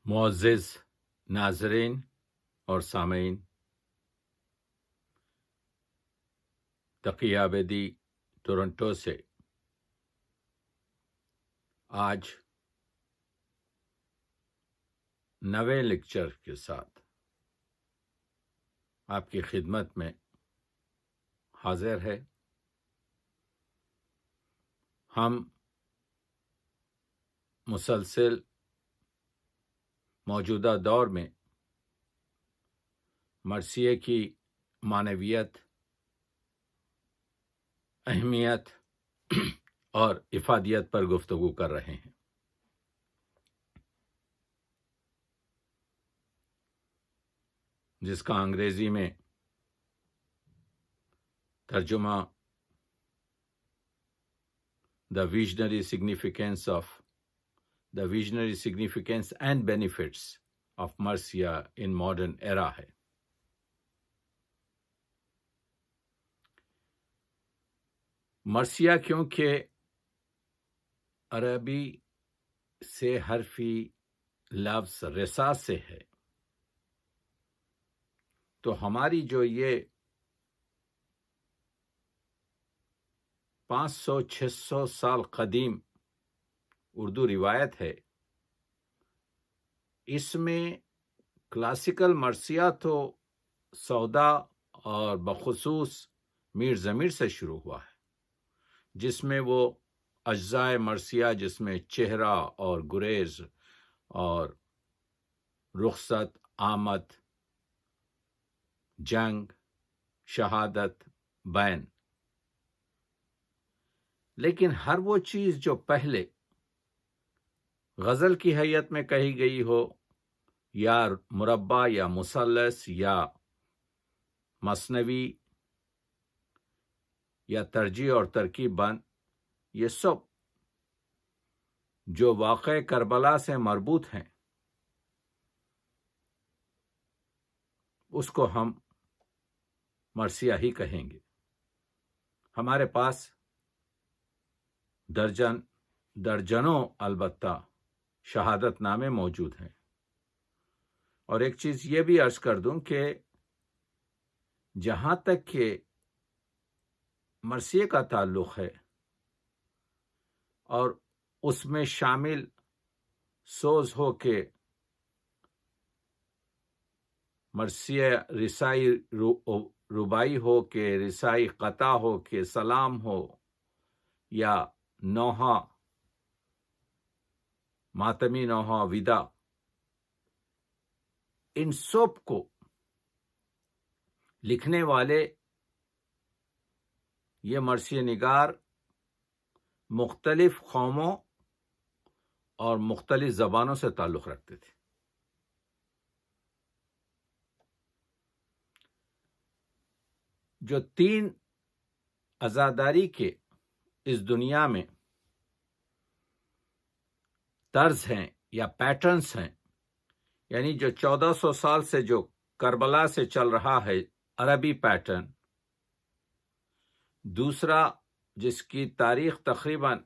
معزز ناظرین اور سامعین، تقی عابدی ٹورنٹو سے آج نوے لیکچر کے ساتھ آپ کی خدمت میں حاضر ہے۔ ہم مسلسل موجودہ دور میں مرثیے کی معنویت، اہمیت اور افادیت پر گفتگو کر رہے ہیں۔ جس کا انگریزی میں ترجمہ The visionary significance and benefits of Marcia in modern era ہے۔ مرثیہ کیونکہ عربی سے حرفی لفظ رسا سے ہے، تو ہماری جو یہ 500-600 سال قدیم اردو روایت ہے، اس میں کلاسیکل مرثیہ تو سودا اور بخصوص میر ضمیر سے شروع ہوا ہے، جس میں وہ اجزاء مرثیہ جس میں چہرہ اور گریز اور رخصت، آمد، جنگ، شہادت، بین، لیکن ہر وہ چیز جو پہلے غزل کی حیت میں کہی گئی ہو، یا مربع یا مثلث یا مثنوی یا ترجیح اور ترکیب بند، یہ سب جو واقع کربلا سے مربوط ہیں، اس کو ہم مرثیہ ہی کہیں گے۔ ہمارے پاس درجنوں البتہ شہادت نامے موجود ہیں۔ اور ایک چیز یہ بھی عرض کر دوں کہ جہاں تک کہ مرثیے کا تعلق ہے اور اس میں شامل سوز ہو کہ مرثیہ رسائی ربائی ہو کہ رسائی قطع ہو کہ سلام ہو یا نوحہ ماتمی نوحہ ودا، ان سب کو لکھنے والے یہ مرثیہ نگار مختلف قوموں اور مختلف زبانوں سے تعلق رکھتے تھے۔ جو 3 عزاداری کے اس دنیا میں طرز ہیں یا پیٹرنز ہیں، یعنی جو 1400 سال سے جو کربلا سے چل رہا ہے عربی پیٹرن، دوسرا جس کی تاریخ تقریباً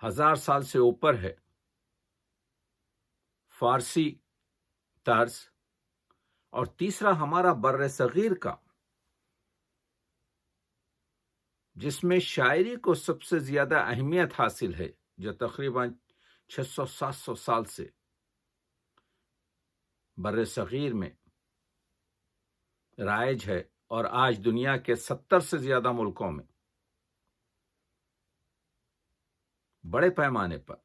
1000 سال سے اوپر ہے، فارسی طرز، اور تیسرا ہمارا بر صغیر کا، جس میں شاعری کو سب سے زیادہ اہمیت حاصل ہے، جو تقریباً 600-700 سال سے بر صغیر میں رائج ہے، اور آج دنیا کے 70 سے زیادہ ملکوں میں بڑے پیمانے پر،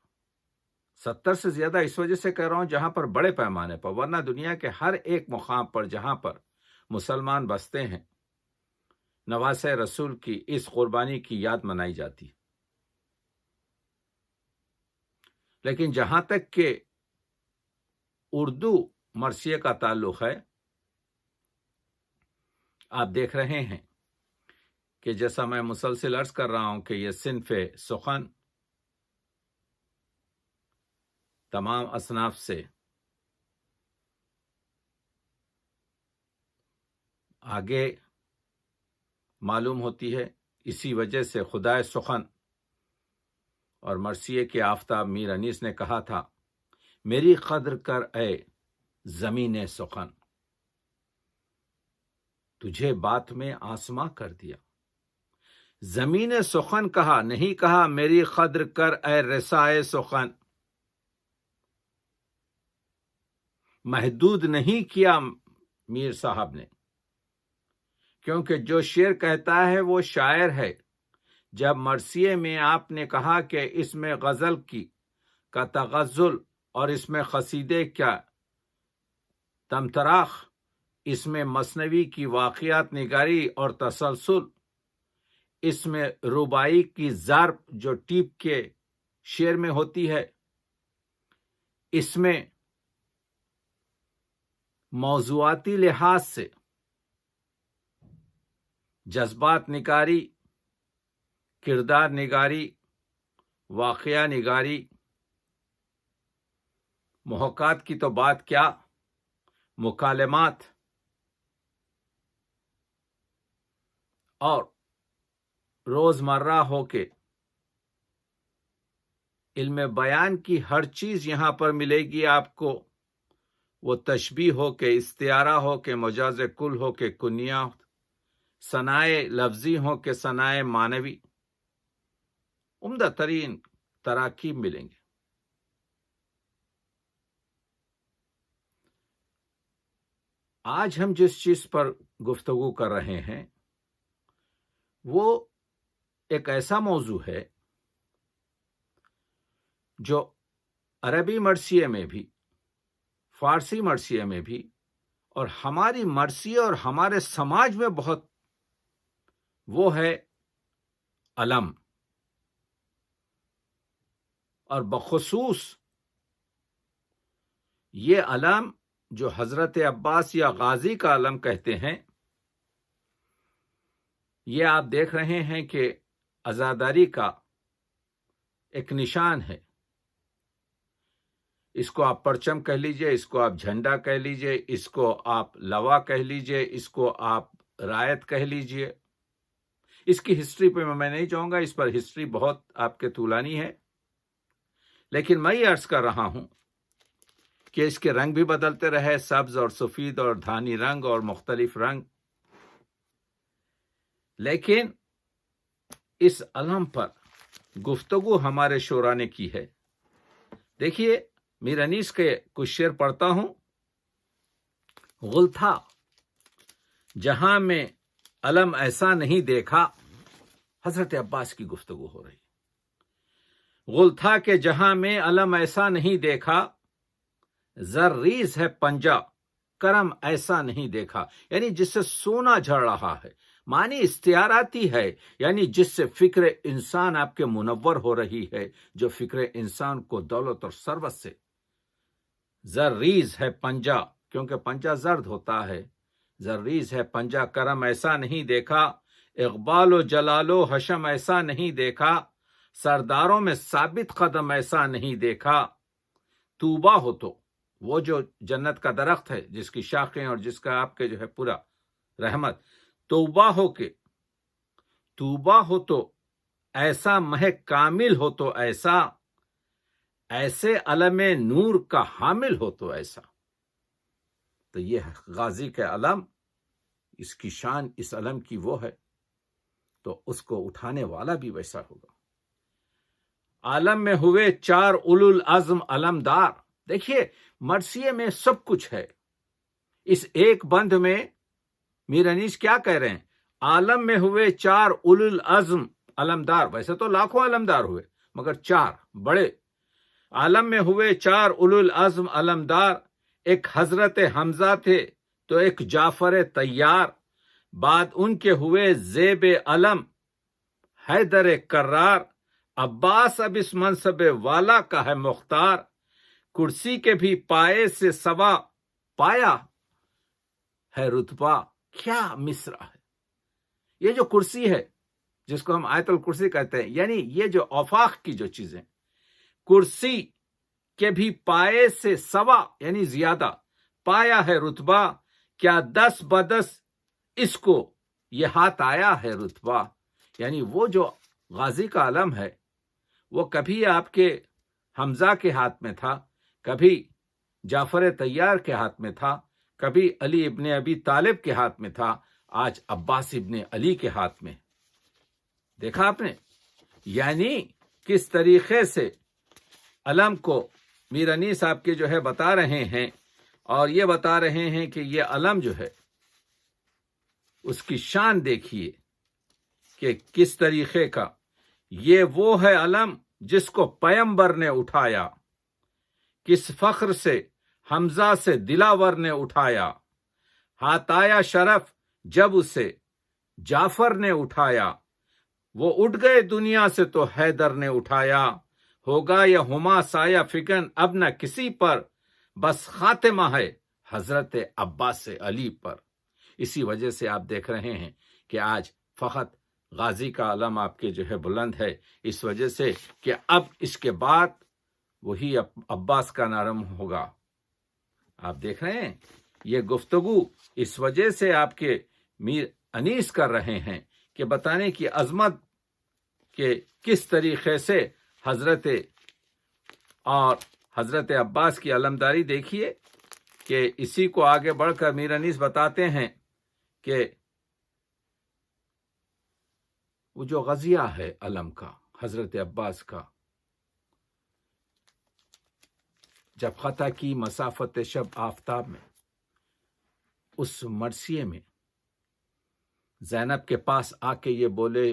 70 سے زیادہ اس وجہ سے کہہ رہا ہوں جہاں پر بڑے پیمانے پر، ورنہ دنیا کے ہر ایک مقام پر جہاں پر مسلمان بستے ہیں، نواسہ رسول کی اس قربانی کی یاد منائی جاتی۔ لیکن جہاں تک کہ اردو مرثیے کا تعلق ہے، آپ دیکھ رہے ہیں کہ جیسا میں مسلسل عرض کر رہا ہوں کہ یہ صنف سخن تمام اصناف سے آگے معلوم ہوتی ہے۔ اسی وجہ سے خدائے سخن اور مرثیے کے آفتاب میر انیس نے کہا تھا، میری قدر کر اے زمین سخن، تجھے بات میں آسماں کر دیا۔ زمین سخن کہا، نہیں کہا میری قدر کر اے رسائے سخن۔ محدود نہیں کیا میر صاحب نے، کیونکہ جو شعر کہتا ہے وہ شاعر ہے۔ جب مرثیے میں آپ نے کہا کہ اس میں غزل کا تغزل اور اس میں قصیدے کا تمطراق، اس میں مثنوی کی واقعات نگاری اور تسلسل، اس میں رباعی کی ضرب جو ٹیپ کے شعر میں ہوتی ہے، اس میں موضوعاتی لحاظ سے جذبات نگاری، کردار نگاری، واقعہ نگاری، محاکات کی تو بات کیا، مکالمات اور روزمرہ ہو کے علم بیان کی ہر چیز یہاں پر ملے گی آپ کو، وہ تشبیہ ہو کے، استعارہ ہو کے، مجاز کل ہو کے، کنیہ، ثنائے لفظی ہو کے ثنائے معنوی، عمدہ ترین تراکیب ملیں گے۔ آج ہم جس چیز پر گفتگو کر رہے ہیں وہ ایک ایسا موضوع ہے جو عربی مرثیے میں بھی، فارسی مرثیے میں بھی، اور ہماری مرثیے اور ہمارے سماج میں بہت، وہ ہے علم، اور بخصوص یہ علم جو حضرت عباس یا غازی کا علم کہتے ہیں، یہ آپ دیکھ رہے ہیں کہ عزاداری کا ایک نشان ہے۔ اس کو آپ پرچم کہہ لیجئے، اس کو آپ جھنڈا کہہ لیجئے، اس کو آپ لوا کہہ لیجئے، اس کو آپ رایت کہہ لیجئے۔ اس کی ہسٹری پہ میں نہیں جاؤں گا، اس پر ہسٹری بہت آپ کے طولانی ہے، لیکن میں یہ عرض کر رہا ہوں کہ اس کے رنگ بھی بدلتے رہے، سبز اور سفید اور دھانی رنگ اور مختلف رنگ، لیکن اس علم پر گفتگو ہمارے شعراء نے کی ہے۔ دیکھیے میر انیس کے کچھ شعر پڑھتا ہوں۔ غل تھا جہاں میں علم ایسا نہیں دیکھا، حضرت عباس کی گفتگو ہو رہی۔ غل تھا کہ جہاں میں علم ایسا نہیں دیکھا، زرریز ہے پنجہ کرم ایسا نہیں دیکھا، یعنی جس سے سونا جھڑ رہا ہے، معنی استعاراتی ہے، یعنی جس سے فکر انسان آپ کے منور ہو رہی ہے، جو فکر انسان کو دولت اور ثروت سے، زرریز ہے پنجہ، کیونکہ پنجہ زرد ہوتا ہے، زرریز ہے پنجہ کرم ایسا نہیں دیکھا، اقبال و جلال و حشم ایسا نہیں دیکھا، سرداروں میں ثابت قدم ایسا نہیں دیکھا، طوبا ہو تو وہ جو جنت کا درخت ہے جس کی شاخیں اور جس کا آپ کے جو ہے پورا رحمت، توبہ ہو تو ایسا مہک کامل ہو تو ایسا، ایسے علم نور کا حامل ہو تو ایسا۔ تو یہ غازی کا علم، اس کی شان اس علم کی وہ ہے، تو اس کو اٹھانے والا بھی ویسا ہوگا۔ عالم میں ہوئے چار اولو العزم علمدار۔ دیکھیے مرثیے میں سب کچھ ہے، اس ایک بند میں میر انیس کیا کہہ رہے ہیں؟ عالم میں ہوئے چار اولو العزم علمدار، ویسے تو لاکھوں علمدار ہوئے مگر چار بڑے۔ عالم میں ہوئے چار اولو العزم علمدار، ایک حضرت حمزہ تھے تو ایک جعفر طیار، بعد ان کے ہوئے زیب علم حیدر کرار، عباس اب اس منصب والا کا ہے مختار، کرسی کے بھی پائے سے سوا پایا ہے رتبہ۔ کیا مصرع ہے! یہ جو کرسی ہے جس کو ہم آیت الکرسی کہتے ہیں، یعنی یہ جو آفاق کی جو چیزیں، کرسی کے بھی پائے سے سوا یعنی زیادہ، پایا ہے رتبہ، کیا دس بدس اس کو یہ ہاتھ آیا ہے رتبہ۔ یعنی وہ جو غازی کا علم ہے وہ کبھی آپ کے حمزہ کے ہاتھ میں تھا، کبھی جعفر طیار کے ہاتھ میں تھا، کبھی علی ابن ابی طالب کے ہاتھ میں تھا، آج عباس ابن علی کے ہاتھ میں۔ دیکھا آپ نے، یعنی کس طریقے سے علم کو میر انیس صاحب کے جو ہے بتا رہے ہیں، اور یہ بتا رہے ہیں کہ یہ علم جو ہے اس کی شان دیکھیے کہ کس طریقے کا، یہ وہ ہے علم جس کو پیمبر نے اٹھایا، کس فخر سے حمزہ سے دلاور نے اٹھایا، ہاتھ آیا شرف جب اسے جعفر نے اٹھایا، وہ اٹھ گئے دنیا سے تو حیدر نے اٹھایا، ہوگا یہ ہما سایہ فکن اب نہ کسی پر، بس خاتمہ ہے حضرت عباس علی پر۔ اسی وجہ سے آپ دیکھ رہے ہیں کہ آج فقط غازی کا علم آپ کے جو ہے بلند ہے، اس وجہ سے کہ اب اس کے بعد وہی عباس کا نعرہ ہوگا۔ آپ دیکھ رہے ہیں یہ گفتگو اس وجہ سے آپ کے میر انیس کر رہے ہیں کہ بتانے کی عظمت کہ کس طریقے سے حضرت عباس کی علمداری دیکھیے، کہ اسی کو آگے بڑھ کر میر انیس بتاتے ہیں کہ وہ جو غزیہ ہے علم کا، حضرت عباس کا، جب خطا کی مسافت شب آفتاب میں، اس مرثیے میں زینب کے پاس آ کے یہ بولے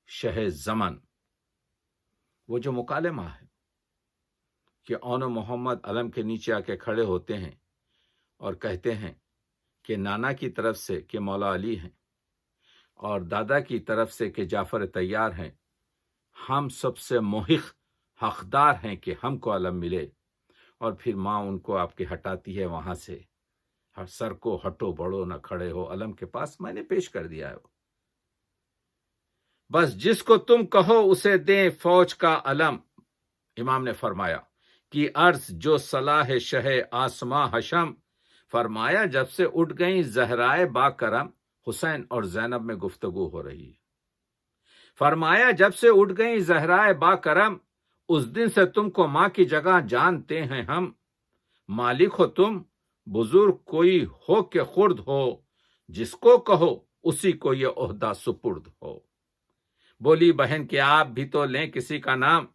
شہ زمن، وہ جو مکالمہ ہے کہ اون محمد علم کے نیچے آ کے کھڑے ہوتے ہیں اور کہتے ہیں کہ نانا کی طرف سے کہ مولا علی ہیں، اور دادا کی طرف سے کہ جعفر طیار ہیں، ہم سب سے محق حقدار ہیں کہ ہم کو علم ملے، اور پھر ماں ان کو آپ کے ہٹاتی ہے وہاں سے، ہر سر کو ہٹو بڑھو نہ کھڑے ہو، علم کے پاس میں نے پیش کر دیا ہے، بس جس کو تم کہو اسے دیں فوج کا علم۔ امام نے فرمایا کہ عرض جو صلاح شہ آسماں حشم، فرمایا جب سے اٹھ گئیں زہرائے با کرم، حسین اور زینب میں گفتگو ہو رہی ہے، فرمایا جب سے اٹھ گئیں زہرائے با کرم، اس دن سے تم کو ماں کی جگہ جانتے ہیں ہم، مالک ہو تم بزرگ کوئی ہو کہ خرد ہو، جس کو کہو اسی کو یہ عہدہ سپرد ہو۔ بولی بہن کہ آپ بھی تو لیں کسی کا نام،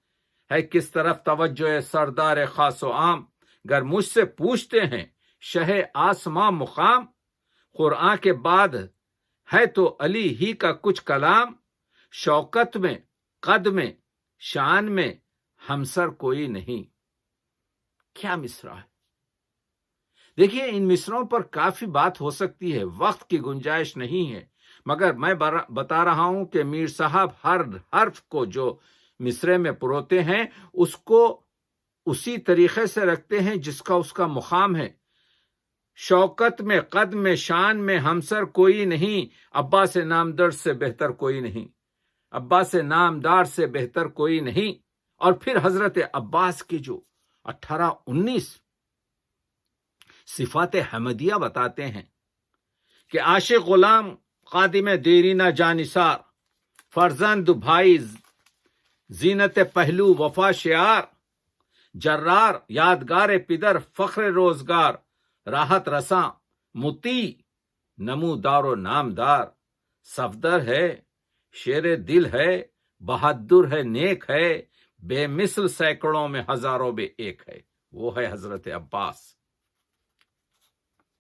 ہے کس طرف توجہ سردار خاص و عام، گر مجھ سے پوچھتے ہیں شہ آسماں مقام، قرآن کے بعد ہے تو علی ہی کا کچھ کلام، شوکت میں قد میں شان میں ہمسر کوئی نہیں۔ کیا مصرع ہے! دیکھیے ان مصرعوں پر کافی بات ہو سکتی ہے، وقت کی گنجائش نہیں ہے، مگر میں بتا رہا ہوں کہ میر صاحب ہر حرف کو جو مصرے میں پروتے ہیں اس کو اسی طریقے سے رکھتے ہیں جس کا اس کا مقام ہے۔ شوکت میں قد میں شان میں ہمسر کوئی نہیں، عباس نامدار سے بہتر کوئی نہیں، عباس نامدار سے بہتر کوئی نہیں۔ اور پھر حضرت عباس کے جو 18-19 صفات حمدیہ بتاتے ہیں کہ عاشق غلام خادم دیرینہ جانثار، فرزند بھائی زینت پہلو وفا شعار، جرار یادگار پدر فخر روزگار، راحت رساں متی نمودار و نامدار، صفدر ہے شیر دل ہے بہادر ہے نیک ہے، بے مثل سینکڑوں میں ہزاروں میں ایک ہے، وہ ہے حضرت عباس۔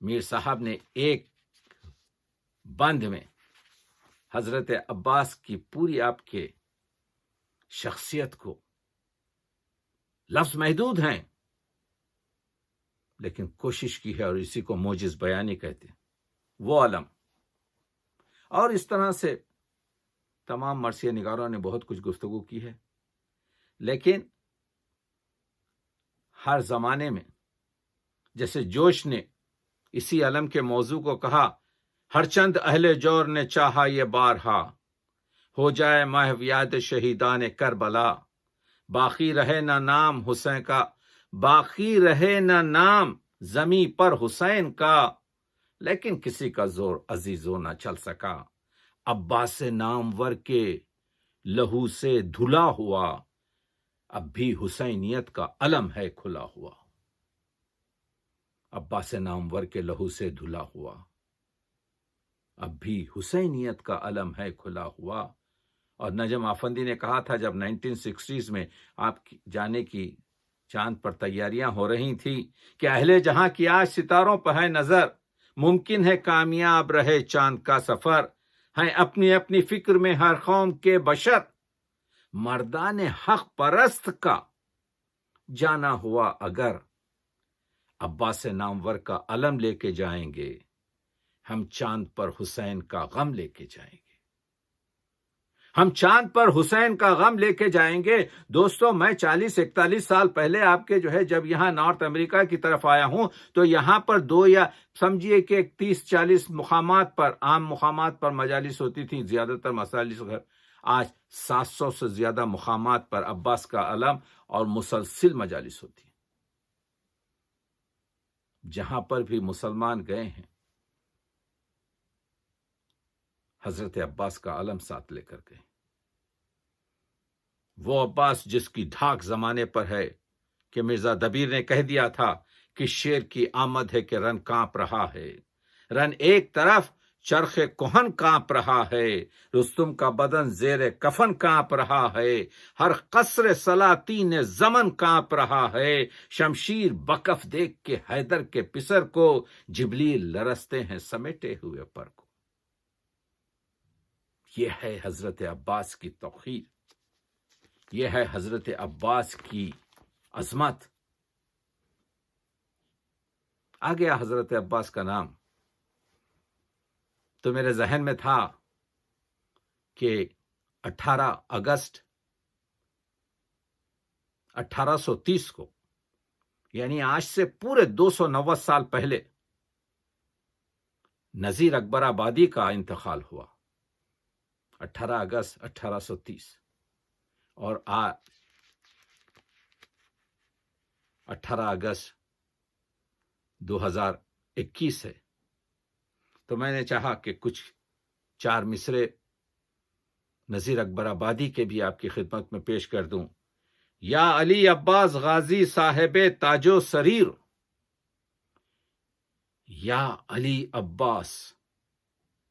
میر صاحب نے ایک بند میں حضرت عباس کی پوری آپ کے شخصیت کو، لفظ محدود ہیں لیکن کوشش کی ہے، اور اسی کو موجز بیانی کہتے ہیں، وہ علم۔ اور اس طرح سے تمام مرثیہ نگاروں نے بہت کچھ گفتگو کی ہے، لیکن ہر زمانے میں جیسے جوش نے اسی علم کے موضوع کو کہا، ہر چند اہل جور نے چاہا یہ بارہا، ہو جائے محو یاد شہیدان کربلا، باقی رہے نہ نام حسین کا، باقی رہے نہ نام زمیں پر حسین کا، لیکن کسی کا زور عزیزوں نہ چل سکا، عباس نامور کے لہو سے دھلا ہوا، اب بھی حسینیت کا علم ہے کھلا ہوا، عباس نامور کے لہو سے دھلا ہوا، اب بھی حسینیت کا علم ہے کھلا ہوا۔ اور نجم آفندی نے کہا تھا جب 1960s میں آپ جانے کی چاند پر تیاریاں ہو رہی تھیں کہ اہل جہاں کی آج ستاروں پر ہے نظر، ممکن ہے کامیاب رہے چاند کا سفر، ہیں اپنی اپنی فکر میں ہر قوم کے بشر، مردان حق پرست کا جانا ہوا اگر، عباس نامور کا علم لے کے جائیں گے، ہم چاند پر حسین کا غم لے کے جائیں گے، ہم چاند پر حسین کا غم لے کے جائیں گے۔ دوستو، میں 40-41 سال پہلے آپ کے جب یہاں نارتھ امریکہ کی طرف آیا ہوں تو یہاں پر 2 یا سمجھیے کہ 30-40 مقامات پر، عام مقامات پر مجالس ہوتی تھیں، زیادہ تر مجالس گھر۔ آج 700 سے زیادہ مقامات پر عباس کا علم اور مسلسل مجالس ہوتی ہیں۔ جہاں پر بھی مسلمان گئے ہیں، حضرت عباس کا علم ساتھ لے کر گئے۔ وہ عباس جس کی دھاک زمانے پر ہے کہ مرزا دبیر نے کہہ دیا تھا کہ شیر کی آمد ہے کہ رن کانپ رہا ہے، رن ایک طرف چرخ کوہن کانپ رہا ہے، رستم کا بدن زیر کفن کانپ رہا ہے، ہر قصر سلاطین زمن کانپ رہا ہے، شمشیر بکف دیکھ کے حیدر کے پسر کو، جبلیل لرزتے ہیں سمیٹے ہوئے پر کو۔ یہ ہے حضرت عباس کی توقیر، یہ ہے حضرت عباس کی عظمت۔ آ گیا حضرت عباس کا نام تو میرے ذہن میں تھا کہ 18 اگست 1830 کو، یعنی آج سے پورے 290 سال پہلے، نذیر اکبر آبادی کا انتقال ہوا، 18 اگست 1830، اور 18 اگست 2021 ہے۔ تو میں نے چاہا کہ کچھ 4 مصرے نذیر اکبر آبادی کے بھی آپ کی خدمت میں پیش کر دوں۔ یا علی عباس غازی صاحب تاج و سریر، یا علی عباس،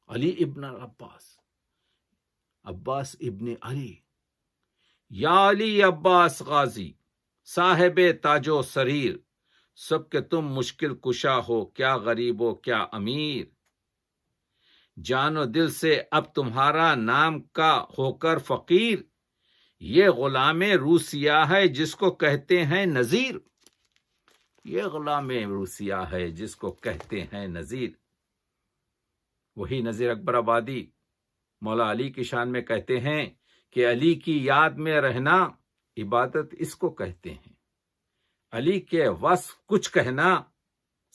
علی ابن عباس، عباس ابن علی، یا علی عباس غازی صاحب تاج و سریر، سب کے تم مشکل کشا ہو، کیا غریب ہو کیا امیر، جان و دل سے اب تمہارا نام کا ہو کر فقیر، یہ غلام روسیہ ہے جس کو کہتے ہیں نذیر، یہ غلام روسیہ ہے جس کو کہتے ہیں نذیر۔ وہی نذیر اکبر آبادی مولا علی کی شان میں کہتے ہیں کہ علی کی یاد میں رہنا عبادت اس کو کہتے ہیں، علی کے وصف کچھ کہنا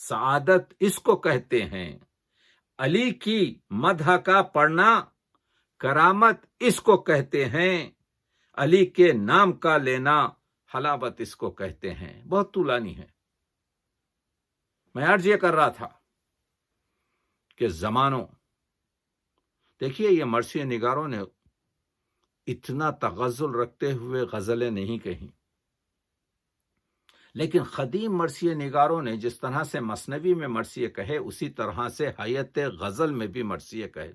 سعادت اس کو کہتے ہیں، علی کی مدح کا پڑھنا کرامت اس کو کہتے ہیں، علی کے نام کا لینا حلاوت اس کو کہتے ہیں۔ بہت طولانی ہے۔ میں عرض یہ کر رہا تھا کہ زمانوں، دیکھیے یہ مرثیہ نگاروں نے اتنا تغزل رکھتے ہوئے غزلیں نہیں کہیں، لیکن قدیم مرثیہ نگاروں نے جس طرح سے مثنوی میں مرثیے کہے اسی طرح سے حیات غزل میں بھی مرثیے کہے،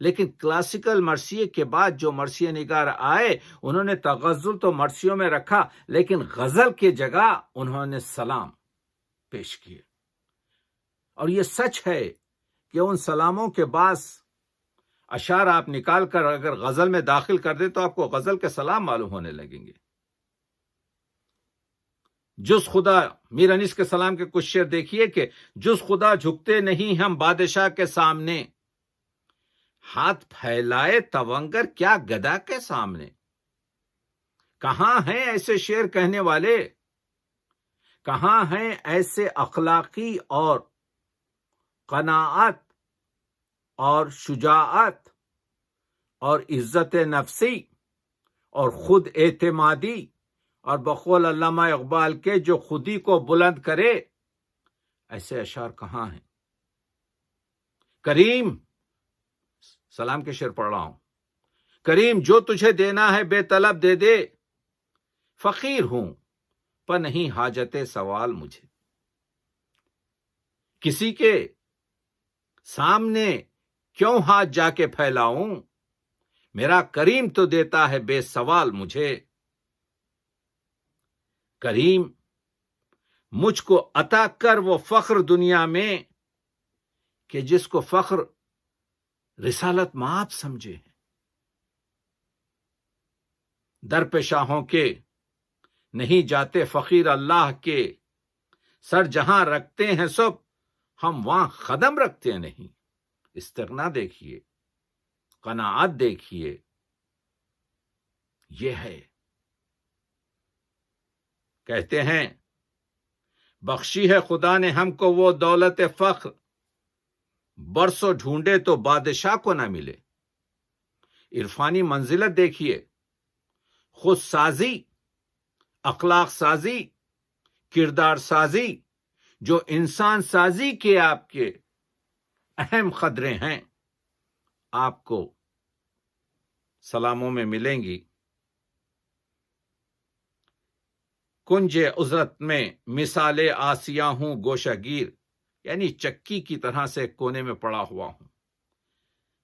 لیکن کلاسیکل مرثیے کے بعد جو مرثیہ نگار آئے انہوں نے تغزل تو مرثیوں میں رکھا، لیکن غزل کی جگہ انہوں نے سلام پیش کیے۔ اور یہ سچ ہے کہ ان سلاموں کے بعد اشعار آپ نکال کر اگر غزل میں داخل کر دیں تو آپ کو غزل کے سلام معلوم ہونے لگیں گے۔ جز خدا، میر انیس کے سلام کے کچھ شعر دیکھیے کہ جز خدا جھکتے نہیں ہم بادشاہ کے سامنے، ہاتھ پھیلائے توانگر کیا گدا کے سامنے۔ کہاں ہیں ایسے شعر کہنے والے، کہاں ہیں ایسے اخلاقی اور قناعت اور شجاعت اور عزت نفسی اور خود اعتمادی اور بقول علامہ اقبال کے جو خودی کو بلند کرے، ایسے اشعار کہاں ہیں؟ کریم، سلام کے شعر پڑھ رہا ہوں، کریم جو تجھے دینا ہے بے طلب دے دے، فقیر ہوں پر نہیں حاجت سوال مجھے، کسی کے سامنے کیوں ہاتھ جا کے پھیلاؤں، میرا کریم تو دیتا ہے بے سوال مجھے، کریم مجھ کو عطا کر وہ فخر دنیا میں کہ جس کو فخر رسالت مآب سمجھے، در پہ شاہوں کے نہیں جاتے فقیر اللہ کے، سر جہاں رکھتے ہیں سب ہم وہاں قدم رکھتے نہیں۔ استغنا دیکھیے، قناعت دیکھیے، یہ ہے۔ کہتے ہیں بخشی ہے خدا نے ہم کو وہ دولت فخر، برسوں ڈھونڈے تو بادشاہ کو نہ ملے۔ عرفانی منزلت دیکھیے، خود سازی، اخلاق سازی، کردار سازی، جو انسان سازی کے آپ کے اہم قدریں ہیں، آپ کو سلاموں میں ملیں گی۔ کنج عزرت میں مثال آسیاں ہوں گوشہ گیر، یعنی چکی کی طرح سے کونے میں پڑا ہوا ہوں،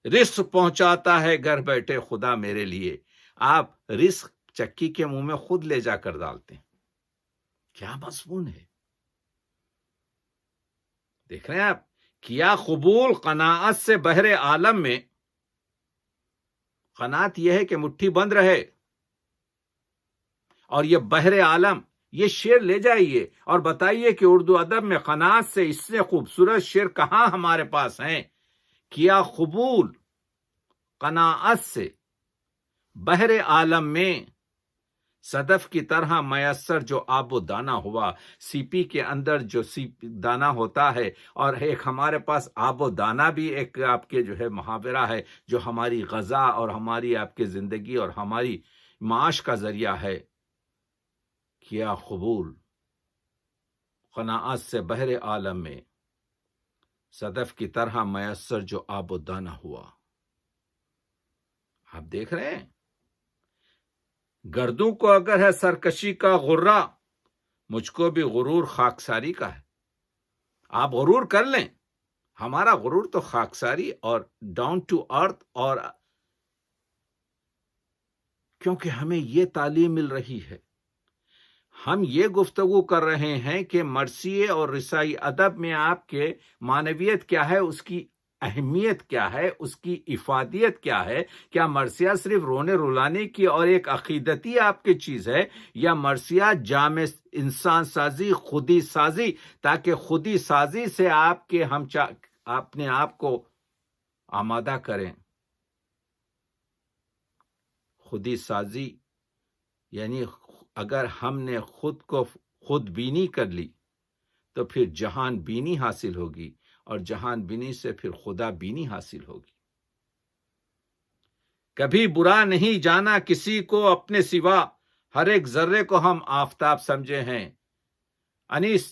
رزق پہنچاتا ہے گھر بیٹھے خدا میرے لیے۔ آپ رزق چکی کے منہ میں خود لے جا کر ڈالتے ہیں، کیا مضمون ہے، دیکھ رہے ہیں آپ؟ کیا قبول قناعت سے بحر عالم میں، قناعت یہ ہے کہ مٹھی بند رہے، اور یہ بحر عالم، یہ شعر لے جائیے اور بتائیے کہ اردو ادب میں قناعت سے اس سے خوبصورت شعر کہاں ہمارے پاس ہیں؟ کیا قبول قناعت سے بحر عالم میں صدف کی طرح میسر جو آب و دانہ ہوا، سی پی کے اندر جو دانہ ہوتا ہے، اور ایک ہمارے پاس آب و دانہ بھی ایک آپ کے جو ہے محاورہ ہے، جو ہماری غذا اور ہماری آپ کے زندگی اور ہماری معاش کا ذریعہ ہے۔ کیا قبول قناعت سے بحر عالم میں صدف کی طرح میسر جو آب و دانہ ہوا۔ آپ دیکھ رہے ہیں، گردوں کو اگر ہے سرکشی کا غرہ، مجھ کو بھی غرور خاکساری کا ہے۔ آپ غرور کر لیں، ہمارا غرور تو خاکساری اور ڈاؤن ٹو ارتھ، اور کیونکہ ہمیں یہ تعلیم مل رہی ہے، ہم یہ گفتگو کر رہے ہیں کہ مرثیے اور رسائی ادب میں آپ کے معنویت کیا ہے، اس کی اہمیت کیا ہے، اس کی افادیت کیا ہے۔ کیا مرثیہ صرف رونے رلانے کی اور ایک عقیدتی آپ کی چیز ہے، یا مرثیہ جامع انسان سازی، خودی سازی، تاکہ خودی سازی سے آپ کے ہم اپنے آپ کو آمادہ کریں۔ خودی سازی یعنی اگر ہم نے خود کو خود بینی کر لی تو پھر جہان بینی حاصل ہوگی، اور جہان بینی سے پھر خدا بینی حاصل ہوگی۔ کبھی برا نہیں جانا کسی کو اپنے سوا، ہر ایک ذرے کو ہم آفتاب سمجھے ہیں۔ انیس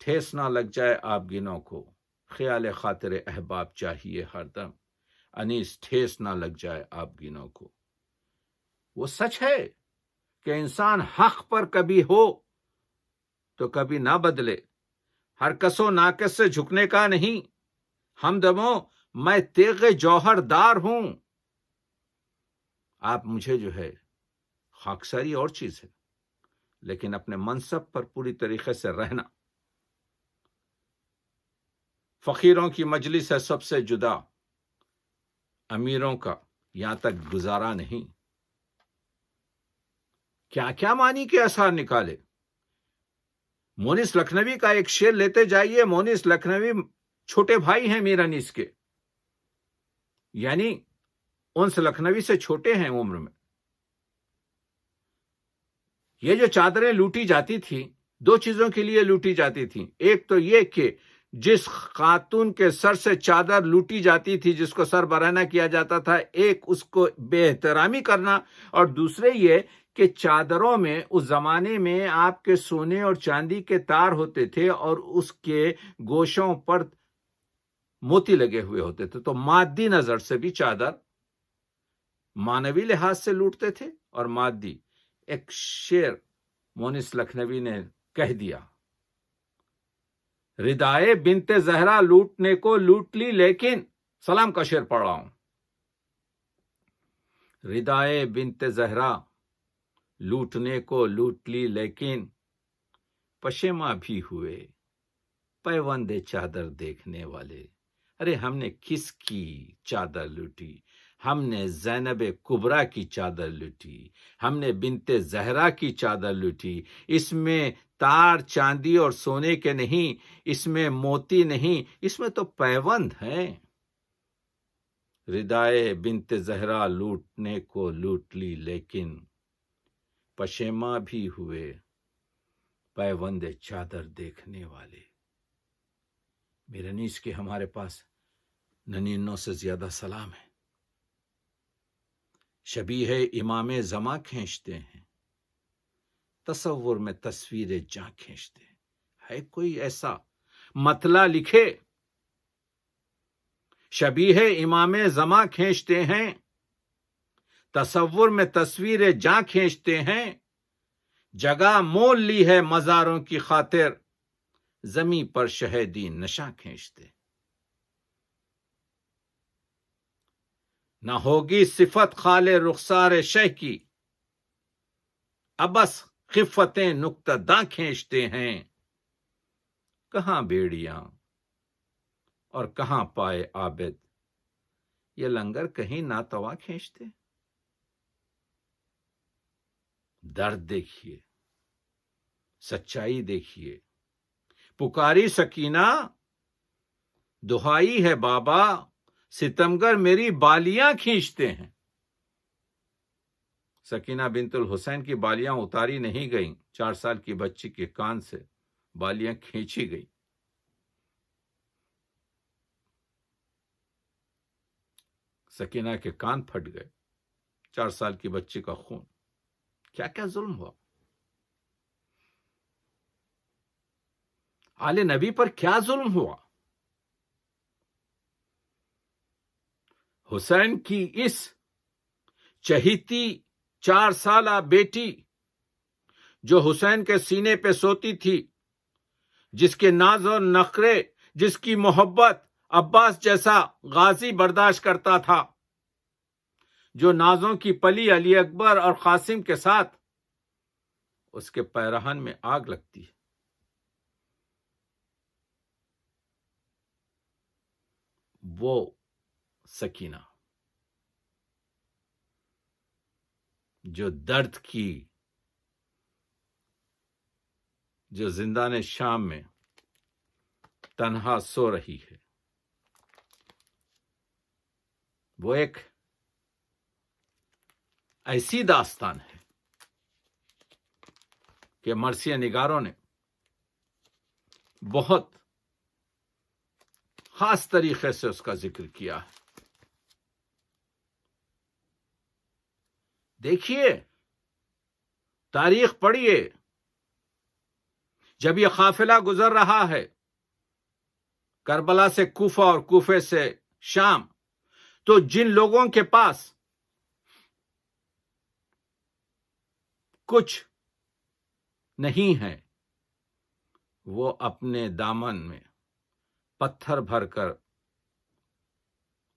ٹھیس نہ لگ جائے آپ گنوں کو، خیال خاطر احباب چاہیے ہر دم۔ انیس ٹھیس نہ لگ جائے آپ گنوں کو۔ وہ سچ ہے کہ انسان حق پر کبھی ہو تو کبھی نہ بدلے، ہر کس و ناکس سے جھکنے کا نہیں، ہمدموں میں تیغ جوہر دار ہوں۔ آپ مجھے جو ہے خاکساری اور چیز ہے، لیکن اپنے منصب پر پوری طریقے سے رہنا۔ فقیروں کی مجلس ہے سب سے جدا، امیروں کا یہاں تک گزارا نہیں۔ کیا کیا معنی کے اثار نکالے۔ مونس لکھنوی کا ایک شعر لیتے جائیے۔ مونس لکھنوی چھوٹے بھائی ہیں میر انیس کے، یعنی انس لکھنوی سے چھوٹے ہیں عمر میں۔ یہ جو چادریں لوٹی جاتی تھی، دو چیزوں کے لیے لوٹی جاتی تھی۔ ایک تو یہ کہ جس خاتون کے سر سے چادر لوٹی جاتی تھی، جس کو سر برہنہ کیا جاتا تھا، ایک اس کو بے احترامی کرنا، اور دوسرے یہ کہ چادروں میں اس زمانے میں آپ کے سونے اور چاندی کے تار ہوتے تھے، اور اس کے گوشوں پر موتی لگے ہوئے ہوتے تھے۔ تو مادی نظر سے بھی چادر معنوی لحاظ سے لوٹتے تھے اور مادی، ایک شعر مونس لکھنوی نے کہہ دیا، ردائے بنت زہرا لوٹنے کو لوٹ لی لیکن، سلام کا شعر پڑھ رہا ہوں، ردائے بنت زہرا لوٹنے کو لوٹ لی لیکن، پشیماں بھی ہوئے پیوند چادر دیکھنے والے۔ ارے ہم نے کس کی چادر لوٹی؟ ہم نے زینب کبریٰ کی چادر لوٹی، ہم نے بنت زہرا کی چادر لوٹی۔ اس میں تار چاندی اور سونے کے نہیں، اس میں موتی نہیں، اس میں تو پیوند ہے۔ ردائے بنت زہرا لوٹنے کو لوٹ لی لیکن، پشیماں بھی ہوئے پیوند چادر دیکھنے والے۔ میرے نیز کے ہمارے پاس 99 سے زیادہ سلام ہے۔ شبیہ امام زماں کھینچتے ہیں، تصور میں تصویر جاں کھینچتے ہیں۔ ہے کوئی ایسا مطلع لکھے، شبیہ امام زماں کھینچتے ہیں، تصور میں تصویر جاں کھینچتے ہیں، جگہ مول لی ہے مزاروں کی خاطر، زمیں پر شہیدی نشاں کھینچتے۔ نہ ہوگی صفت خال رخسار شہ کی، ابس خفتیں نکتہ داں کھینچتے ہیں۔ کہاں بیڑیاں اور کہاں پائے عابد، یہ لنگر کہیں ناتواں کھینچتے۔ درد دیکھیے، سچائی دیکھیے، پکاری سکینہ، دہائی ہے بابا، ستمگر میری بالیاں کھینچتے ہیں۔ سکینہ بنت الحسین کی بالیاں اتاری نہیں گئیں، 4 سال کی بچی کے کان سے بالیاں کھینچی گئی۔ سکینہ کے کان پھٹ گئے، 4 سال کی بچی کا خون۔ کیا کیا ظلم ہوا، آل نبی پر کیا ظلم ہوا۔ حسین کی اس چہیتی 4 سالہ بیٹی جو حسین کے سینے پہ سوتی تھی، جس کے ناز و نخرے، جس کی محبت عباس جیسا غازی برداشت کرتا تھا، جو نازوں کی پلی علی اکبر اور قاسم کے ساتھ، اس کے پیرہن میں آگ لگتی ہے۔ وہ سکینہ جو درد کی، جو زندان شام میں تنہا سو رہی ہے، وہ ایک ایسی داستان ہے کہ مرثیہ نگاروں نے بہت خاص طریقے سے اس کا ذکر کیا ہے۔ دیکھیے، تاریخ پڑھیے، جب یہ قافلہ گزر رہا ہے کربلا سے کوفہ اور کوفے سے شام، تو جن لوگوں کے پاس کچھ نہیں ہے، وہ اپنے دامن میں پتھر بھر کر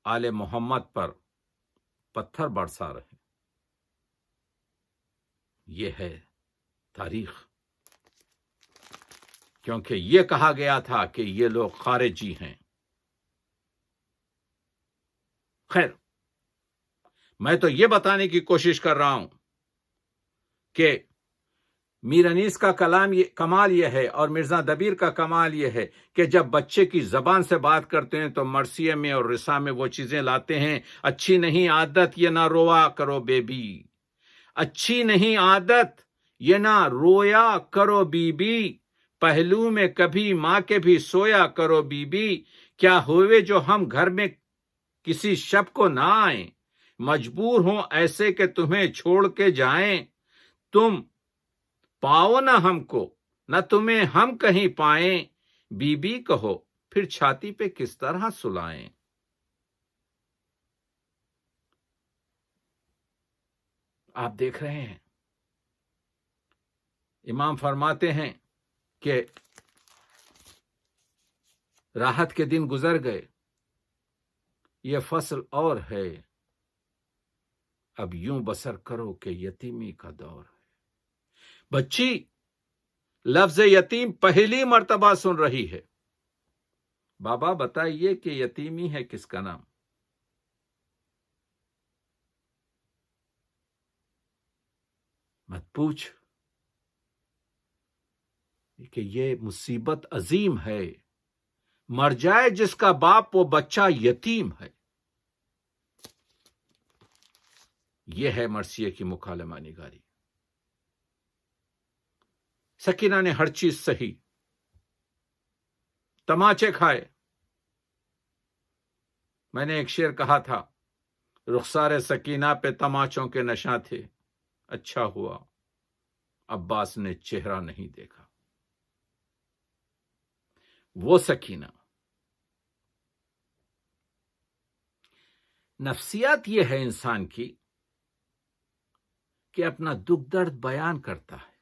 آل محمد پر پتھر برسا رہے۔ یہ ہے تاریخ، کیونکہ یہ کہا گیا تھا کہ یہ لوگ خارجی ہیں۔ خیر، میں تو یہ بتانے کی کوشش کر رہا ہوں کہ میر انیس کا کمال یہ ہے، اور مرزا دبیر کا کمال یہ ہے کہ جب بچے کی زبان سے بات کرتے ہیں تو مرثیے میں اور رسا میں وہ چیزیں لاتے ہیں۔ اچھی نہیں عادت یہ نہ روا کرو بیبی، اچھی نہیں عادت یہ نہ رویا کرو بی بی، پہلو میں کبھی ماں کے بھی سویا کرو بی بی، کیا ہوئے جو ہم گھر میں کسی شب کو نہ آئیں، مجبور ہوں ایسے کہ تمہیں چھوڑ کے جائیں، تم پاؤ نہ ہم کو نہ تمہیں ہم کہیں پائیں، بی بی کہو پھر چھاتی پہ کس طرح سلائیں۔ آپ دیکھ رہے ہیں امام فرماتے ہیں کہ راحت کے دن گزر گئے، یہ فصل اور ہے، اب یوں بسر کرو کہ یتیمی کا دور ہے۔ بچی لفظ یتیم پہلی مرتبہ سن رہی ہے۔ بابا بتائیے کہ یتیمی ہے کس کا نام؟ مت پوچھ کہ یہ مصیبت عظیم ہے، مر جائے جس کا باپ وہ بچہ یتیم ہے۔ یہ ہے مرثیے کی مکالمہ نگاری۔ سکینہ نے ہر چیز سہی، تماچے کھائے۔ میں نے ایک شعر کہا تھا، رخسار سکینہ پہ تماچوں کے نشاں تھے، اچھا ہوا عباس نے چہرہ نہیں دیکھا۔ وہ سکینہ، نفسیات یہ ہے انسان کی کہ اپنا دکھ درد بیان کرتا ہے۔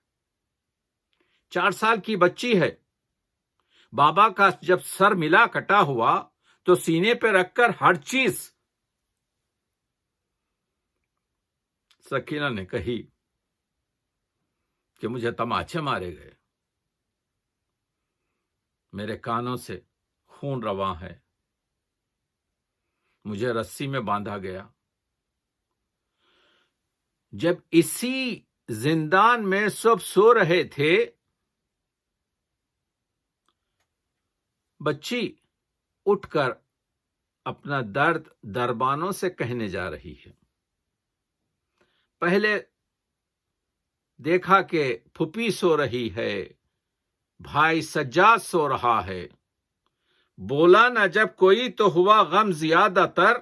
4 سال کی بچی ہے، بابا کا جب سر ملا کٹا ہوا تو سینے پہ رکھ کر ہر چیز سکینہ نے کہی کہ مجھے تماچے مارے گئے، میرے کانوں سے خون رواں ہے، مجھے رسی میں باندھا گیا۔ جب اسی زندان میں سب سو رہے تھے، بچی اٹھ کر اپنا درد دربانوں سے کہنے جا رہی ہے۔ پہلے دیکھا کہ پھوپھی سو رہی ہے، بھائی سجاد سو رہا ہے، بولا نہ جب کوئی تو ہوا غم زیادہ تر،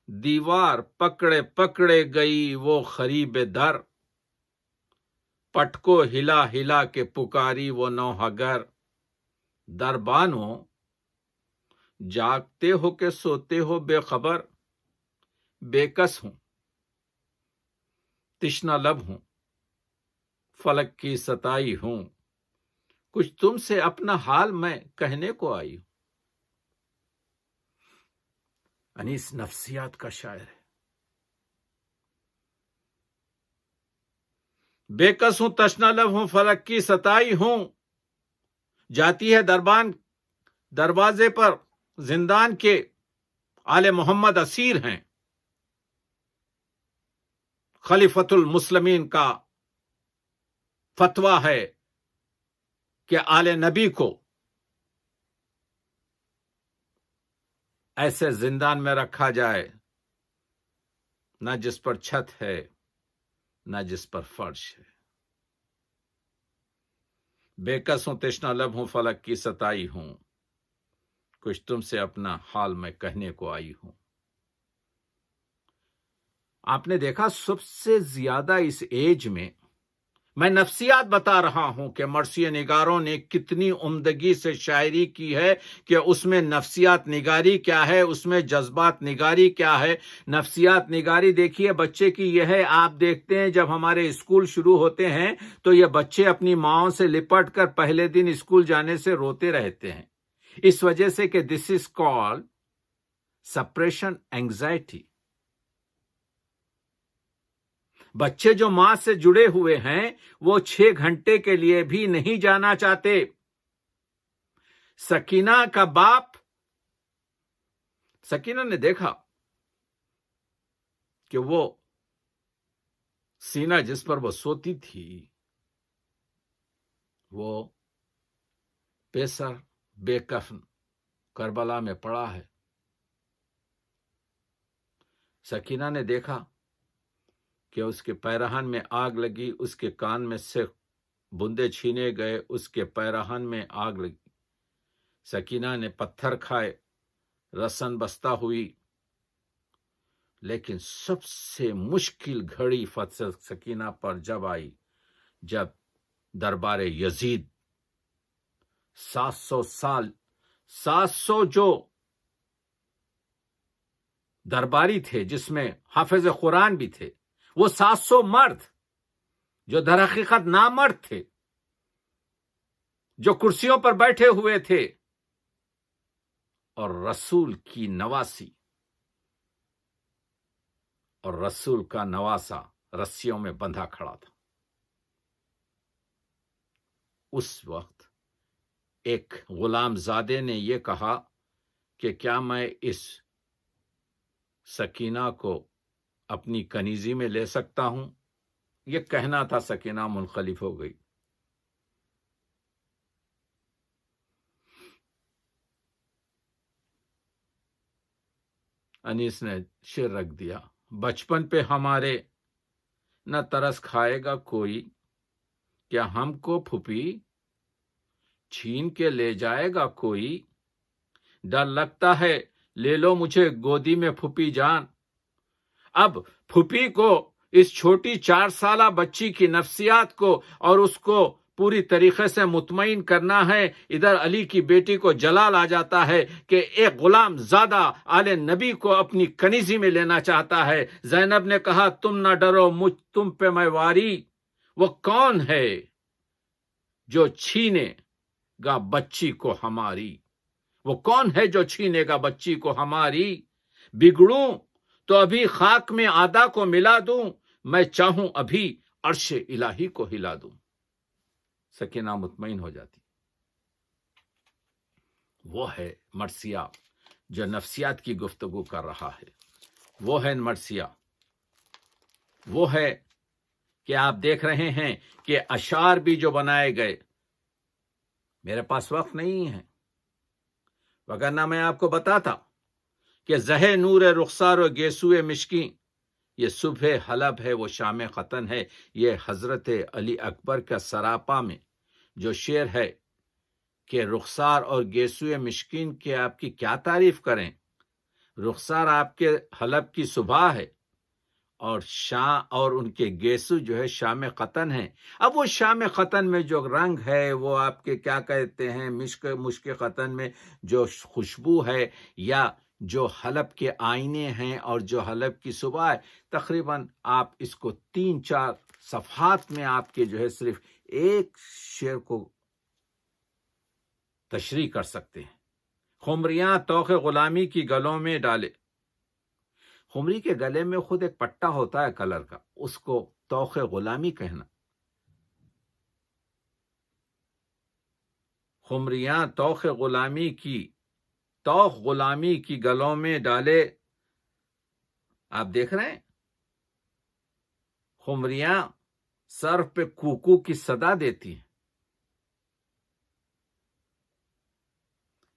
دیوار پکڑے پکڑے گئی وہ خریب در، پٹ کو ہلا ہلا کے پکاری وہ نوحہ گر، دربانو جاگتے ہو کہ سوتے ہو بے خبر، بے کس ہوں تشنہ لب ہوں فلک کی ستائی ہوں، کچھ تم سے اپنا حال میں کہنے کو آئی ہوں۔ انیس نفسیات کا شاعر ہے۔ بے کس ہوں تشنہ لب ہوں فلک کی ستائی ہوں، جاتی ہے دروازے پر زندان کے، آل محمد اسیر ہیں، خلیفۃ المسلمین کا فتویٰ ہے کہ آل نبی کو ایسے زندان میں رکھا جائے نہ جس پر چھت ہے نہ جس پر فرش ہے۔ بے کس ہوں تشنہ لب ہوں فلک کی ستائی ہوں، کچھ تم سے اپنا حال میں کہنے کو آئی ہوں۔ آپ نے دیکھا سب سے زیادہ اس ایج میں نفسیات بتا رہا ہوں کہ مرثیہ نگاروں نے کتنی عمدگی سے شاعری کی ہے، کہ اس میں نفسیات نگاری کیا ہے، اس میں جذبات نگاری کیا ہے۔ نفسیات نگاری دیکھیے بچے کی یہ ہے، آپ دیکھتے ہیں جب ہمارے اسکول شروع ہوتے ہیں تو یہ بچے اپنی ماؤں سے لپٹ کر پہلے دن اسکول جانے سے روتے رہتے ہیں، اس وجہ سے کہ this is called separation anxiety. بچے جو ماں سے جڑے ہوئے ہیں وہ 6 گھنٹے کے لیے بھی نہیں جانا چاہتے۔ سکینہ کا باپ، سکینہ نے دیکھا کہ وہ سینہ جس پر وہ سوتی تھی وہ بے سر بے کفن کربلا میں پڑا ہے۔ سکینہ نے دیکھا کہ اس کے پیرہن میں آگ لگی، اس کے کان میں سے بندے چھینے گئے، اس کے پیرہن میں آگ لگی۔ سکینہ نے پتھر کھائے، رسن بستہ ہوئی، لیکن سب سے مشکل گھڑی سکینہ پر جب آئی، جب دربار یزید 700 جو درباری تھے جس میں حافظ قرآن بھی تھے، وہ 700 مرد جو در حقیقت نامرد تھے، جو کرسیوں پر بیٹھے ہوئے تھے، اور رسول کی نواسی اور رسول کا نواسا رسیوں میں بندھا کھڑا تھا۔ اس وقت ایک غلام زادے نے یہ کہا کہ کیا میں اس سکینہ کو اپنی کنیزی میں لے سکتا ہوں؟ یہ کہنا تھا، سکینہ منخلف ہو گئی۔ انیس نے شعر رکھ دیا، بچپن پہ ہمارے نہ ترس کھائے گا کوئی، کیا ہم کو پھوپھی چھین کے لے جائے گا کوئی، ڈر لگتا ہے لے لو مجھے گودی میں پھوپھی جان۔ اب پھوپھی کو، اس چھوٹی 4 سالہ بچی کی نفسیات کو اور اس کو پوری طریقے سے مطمئن کرنا ہے۔ ادھر علی کی بیٹی کو جلال آ جاتا ہے کہ ایک غلام زادہ آل نبی کو اپنی کنیزی میں لینا چاہتا ہے۔ زینب نے کہا تم نہ ڈرو، مجھ تم پہ میں واری، وہ کون ہے جو چھینے گا بچی کو ہماری، وہ کون ہے جو چھینے گا بچی کو ہماری، بگڑوں تو ابھی خاک میں آدھا کو ملا دوں، میں چاہوں ابھی عرش الہی کو ہلا دوں۔ سکینہ مطمئن ہو جاتی۔ وہ ہے مرثیہ جو نفسیات کی گفتگو کر رہا ہے، وہ ہے مرثیہ، وہ ہے کہ آپ دیکھ رہے ہیں کہ اشعار بھی جو بنائے گئے، میرے پاس وقت نہیں ہے وگرنہ میں آپ کو بتاتا کہ زہ نور رخسار و گیسوئے مشکیں، یہ صبح حلب ہے، وہ شام قطن ہے۔ یہ حضرت علی اکبر کا سراپا میں جو شعر ہے کہ رخسار اور گیسوئے مشکین کے آپ کی کیا تعریف کریں، رخسار آپ کے حلب کی صبح ہے اور ان کے گیسو جو ہے شام قطن ہے۔ اب وہ شام قطن میں جو رنگ ہے، وہ آپ کے کیا کہتے ہیں، مشک قطن میں جو خوشبو ہے، یا جو حلب کے آئینے ہیں اور جو حلب کی صبح ہے، تقریباً آپ اس کو 3-4 صفحات میں آپ کے جو ہے صرف ایک شعر کو تشریح کر سکتے ہیں۔ خمریاں توخ غلامی کی گلوں میں ڈالے، خمری کے گلے میں خود ایک پٹا ہوتا ہے کلر کا، اس کو توخ غلامی کہنا۔ خمریاں توخ غلامی کی گلوں میں ڈالے، آپ دیکھ رہے ہیں خمریاں سر پہ کوکو کی صدا دیتی ہیں۔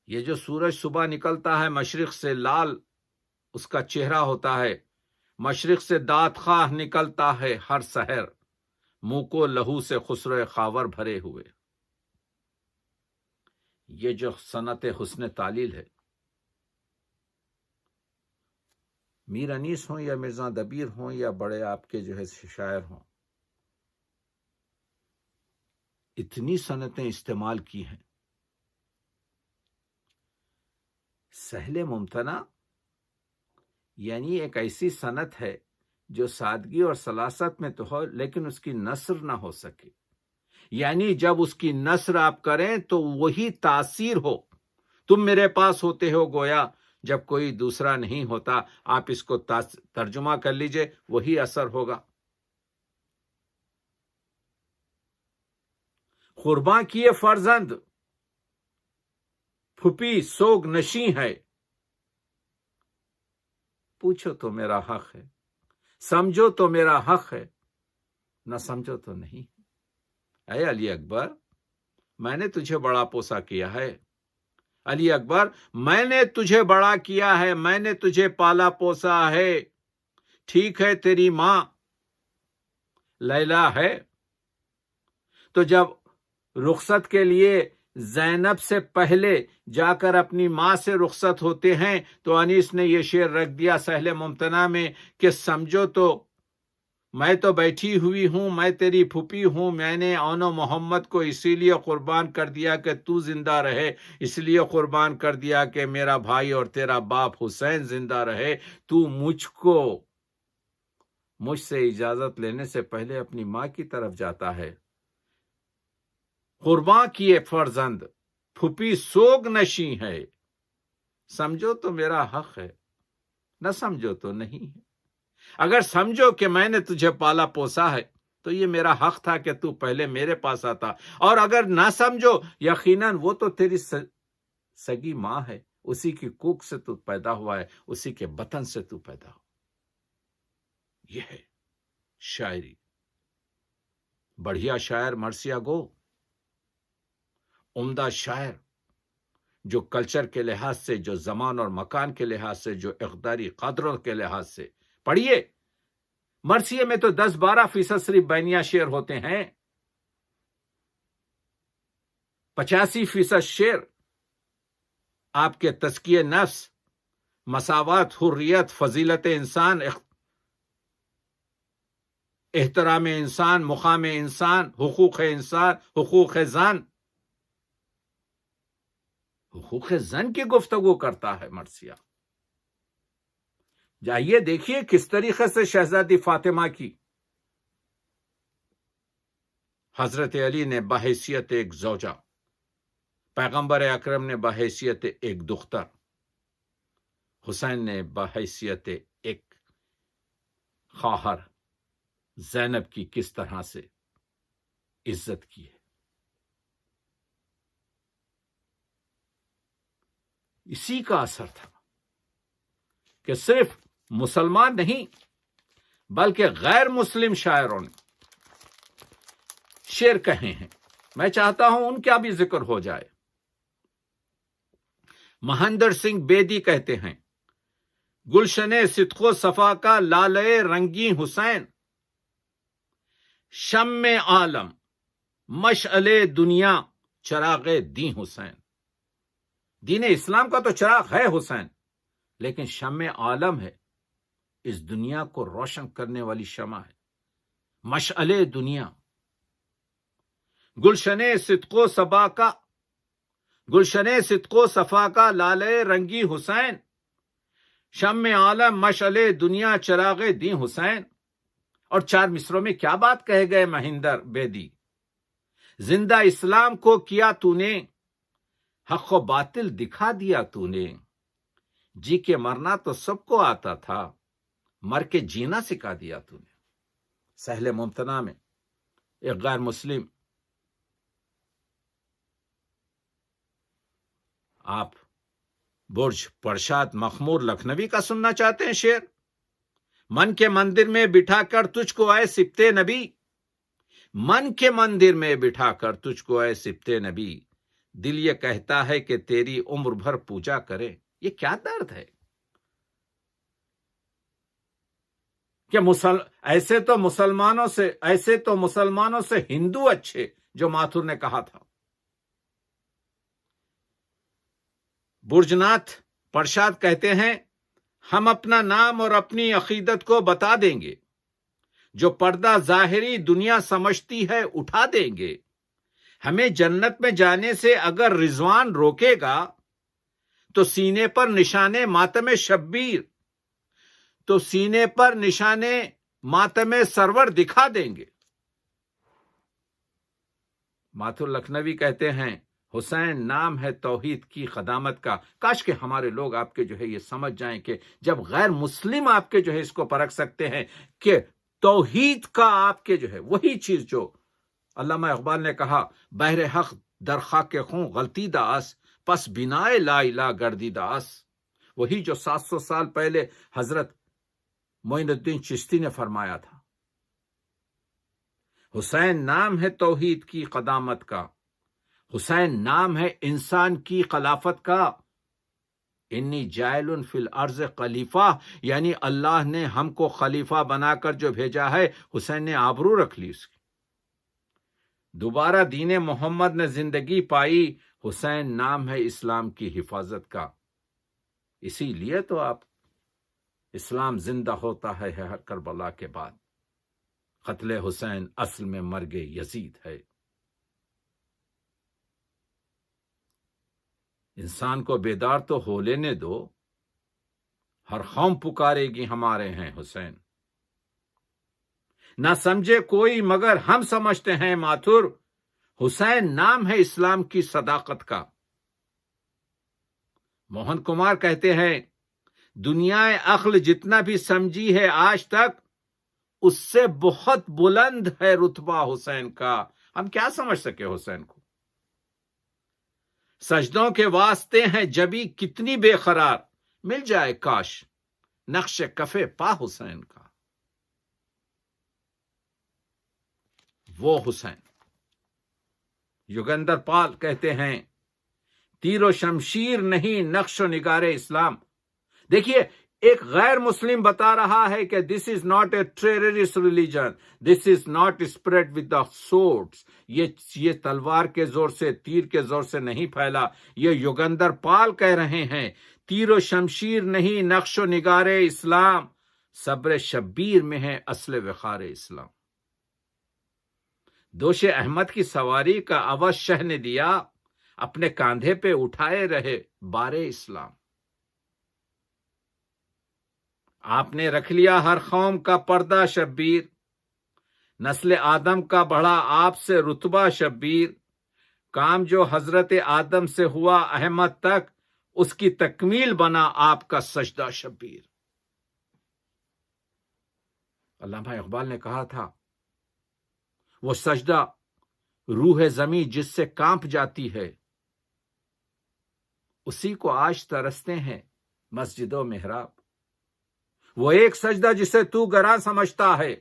یہ جو سورج صبح نکلتا ہے مشرق سے، لال اس کا چہرہ ہوتا ہے، مشرق سے داد خواہ نکلتا ہے ہر سحر، منہ کو لہو سے خسرو خاور بھرے ہوئے۔ یہ جو صنعت حسن تعلیل ہے، میر انیس ہوں یا مرزا دبیر ہوں یا بڑے آپ کے جو ہے شاعر ہوں، اتنی صنعتیں استعمال کی ہیں۔ سہل ممتنع یعنی ایک ایسی صنعت ہے جو سادگی اور سلاست میں تو ہو لیکن اس کی نثر نہ ہو سکے، یعنی جب اس کی نثر آپ کریں تو وہی تاثیر ہو۔ تم میرے پاس ہوتے ہو گویا جب کوئی دوسرا نہیں ہوتا، آپ اس کو ترجمہ کر لیجئے، وہی اثر ہوگا۔ قرباں کیے فرزند پھوپھی سوگ نشیں ہے، پوچھو تو میرا حق ہے، سمجھو تو میرا حق ہے، نہ سمجھو تو نہیں۔ اے علی اکبر، میں نے تجھے بڑا پوسا کیا ہے، علی اکبر میں نے تجھے بڑا کیا ہے، میں نے تجھے پالا پوسا ہے۔ ٹھیک ہے تیری ماں لیلا ہے، تو جب رخصت کے لیے زینب سے پہلے جا کر اپنی ماں سے رخصت ہوتے ہیں تو انیس نے یہ شعر رکھ دیا سہل ممتنع میں کہ سمجھو تو میں تو بیٹھی ہوئی ہوں، میں تیری پھوپھی ہوں، میں نے اون و محمد کو اسی لیے قربان کر دیا کہ تو زندہ رہے، اس لیے قربان کر دیا کہ میرا بھائی اور تیرا باپ حسین زندہ رہے، تو مجھ کو مجھ سے اجازت لینے سے پہلے اپنی ماں کی طرف جاتا ہے. قرباں کیے فرزند پھوپھی سوگ نشیں ہے. سمجھو تو میرا حق ہے، نہ سمجھو تو نہیں ہے. اگر سمجھو کہ میں نے تجھے پالا پوسا ہے تو یہ میرا حق تھا کہ تو پہلے میرے پاس آتا، اور اگر نہ سمجھو یقیناً وہ تو تیری سگی ماں ہے، اسی کی کوکھ سے تو پیدا ہوا ہے، اسی کے بطن سے تو پیدا ہوا. یہ ہے شاعری. بڑھیا شاعر مرثیہ گو، عمدہ شاعر، جو کلچر کے لحاظ سے، جو زمان اور مکان کے لحاظ سے، جو اقداری قدروں کے لحاظ سے. پڑھیے، مرثیے میں تو 10-12% صرف بینیا شعر ہوتے ہیں، 85% شعر آپ کے تزکیہ نفس، مساوات، حریت، فضیلت انسان، احترام انسان، مقام انسان، حقوق انسان، حقوق زن، حقوق زن کی گفتگو کرتا ہے مرثیہ. جائیے دیکھیے کس طریقے سے شہزادی فاطمہ کی حضرت علی نے بحیثیت ایک زوجہ، پیغمبر اکرم نے بحیثیت ایک دختر، حسین نے بحیثیت ایک خواہر زینب کی کس طرح سے عزت کی ہے. اسی کا اثر تھا کہ صرف مسلمان نہیں بلکہ غیر مسلم شاعروں نے شعر کہے ہیں. میں چاہتا ہوں ان کا بھی ذکر ہو جائے. مہندر سنگھ بیدی کہتے ہیں، گلشن صدق و صفا کا لالے رنگی حسین، شمع عالم مشعل دنیا چراغ دین حسین. دین اسلام کا تو چراغ ہے حسین، لیکن شمع عالم ہے، اس دنیا کو روشن کرنے والی شمع ہے، مشعل دنیا. گلشن صدق و صفا کا، گلشن صدق و صفا کا لالے رنگی حسین، شمع عالم مشعل دنیا چراغ دین حسین. اور 4 مصروں میں کیا بات کہے گئے مہندر بیدی، زندہ اسلام کو کیا تو نے، حق و باطل دکھا دیا تو نے، جی کے مرنا تو سب کو آتا تھا، مر کے جینا سکھا دیا تو نے. سہل ممتنع میں ایک غیر مسلم، آپ برج پرشاد مخمور لکھنوی کا سننا چاہتے ہیں شعر؟ من کے مندر میں بٹھا کر تجھ کو اے سبتے نبی، من کے مندر میں بٹھا کر تجھ کو اے سبتے نبی، دل یہ کہتا ہے کہ تیری عمر بھر پوجا کرے. یہ کیا درد ہے کہ ایسے تو مسلمانوں سے ہندو اچھے، جو ماتھر نے کہا تھا. برجناتھ پرشاد کہتے ہیں، ہم اپنا نام اور اپنی عقیدت کو بتا دیں گے، جو پردہ ظاہری دنیا سمجھتی ہے اٹھا دیں گے. ہمیں جنت میں جانے سے اگر رضوان روکے گا تو سینے پر نشانے ماتم شبیر، تو سینے پر نشانے ماتم سرور دکھا دیں گے. ماتھر لکھنوی کہتے ہیں، حسین نام ہے توحید کی قدامت کا. کاش کہ ہمارے لوگ آپ کے یہ سمجھ جائیں کہ جب غیر مسلم آپ کے اس کو پرکھ سکتے ہیں کہ توحید کا آپ کے وہی چیز جو علامہ اقبال نے کہا، بحر حق در خاک خوں غلطی داس، پس بنائے لا الہ گردی داس. وہی جو 700 سال پہلے حضرت معین الدین چشتی نے فرمایا تھا. حسین نام ہے توحید کی قدامت کا، حسین نام ہے انسان کی خلافت کا. انی جائل فی الارض خلیفہ، یعنی اللہ نے ہم کو خلیفہ بنا کر جو بھیجا ہے، حسین نے آبرو رکھ لی اس کی. دوبارہ دین محمد نے زندگی پائی، حسین نام ہے اسلام کی حفاظت کا. اسی لیے تو آپ اسلام زندہ ہوتا ہے ہر کربلا کے بعد. قتل حسین اصل میں مرگ یزید ہے. انسان کو بیدار تو ہو لینے دو. ہر قوم پکارے گی ہمارے ہیں حسین. نہ سمجھے کوئی مگر ہم سمجھتے ہیں ماتھر، حسین نام ہے اسلام کی صداقت کا۔ موہن کمار کہتے ہیں دنیا عقل جتنا بھی سمجھی ہے آج تک، اس سے بہت بلند ہے رتبہ حسین کا۔ ہم کیا سمجھ سکے حسین کو؟ سجدوں کے واسطے ہیں جبھی کتنی بے قرار، مل جائے کاش نقش کفے پا حسین کا۔ وہ حسین، یوگندر پال کہتے ہیں تیر و شمشیر نہیں نقش و نگار اسلام۔ دیکھیے، ایک غیر مسلم بتا رہا ہے کہ this is not a terrorist religion, this is not spread with the swords, یہ تلوار کے زور سے، تیر کے زور سے نہیں پھیلا۔ یہ یوگندر پال کہہ رہے ہیں تیر و شمشیر نہیں نقش و نگار اسلام، صبر شبیر میں ہے اصل وقار اسلام۔ دوش احمد کی سواری کا عوض شہ نے دیا، اپنے کاندھے پہ اٹھائے رہے بار اسلام۔ آپ نے رکھ لیا ہر قوم کا پردہ شبیر، نسل آدم کا بڑھا آپ سے رتبہ شبیر۔ کام جو حضرت آدم سے ہوا احمد تک، اس کی تکمیل بنا آپ کا سجدہ شبیر۔ علامہ اقبال نے کہا تھا وہ سجدہ روح زمیں جس سے کانپ جاتی ہے، اسی کو آج ترستے ہیں مسجد و محراب۔ وہ ایک سجدہ جسے تو گراں سمجھتا ہے،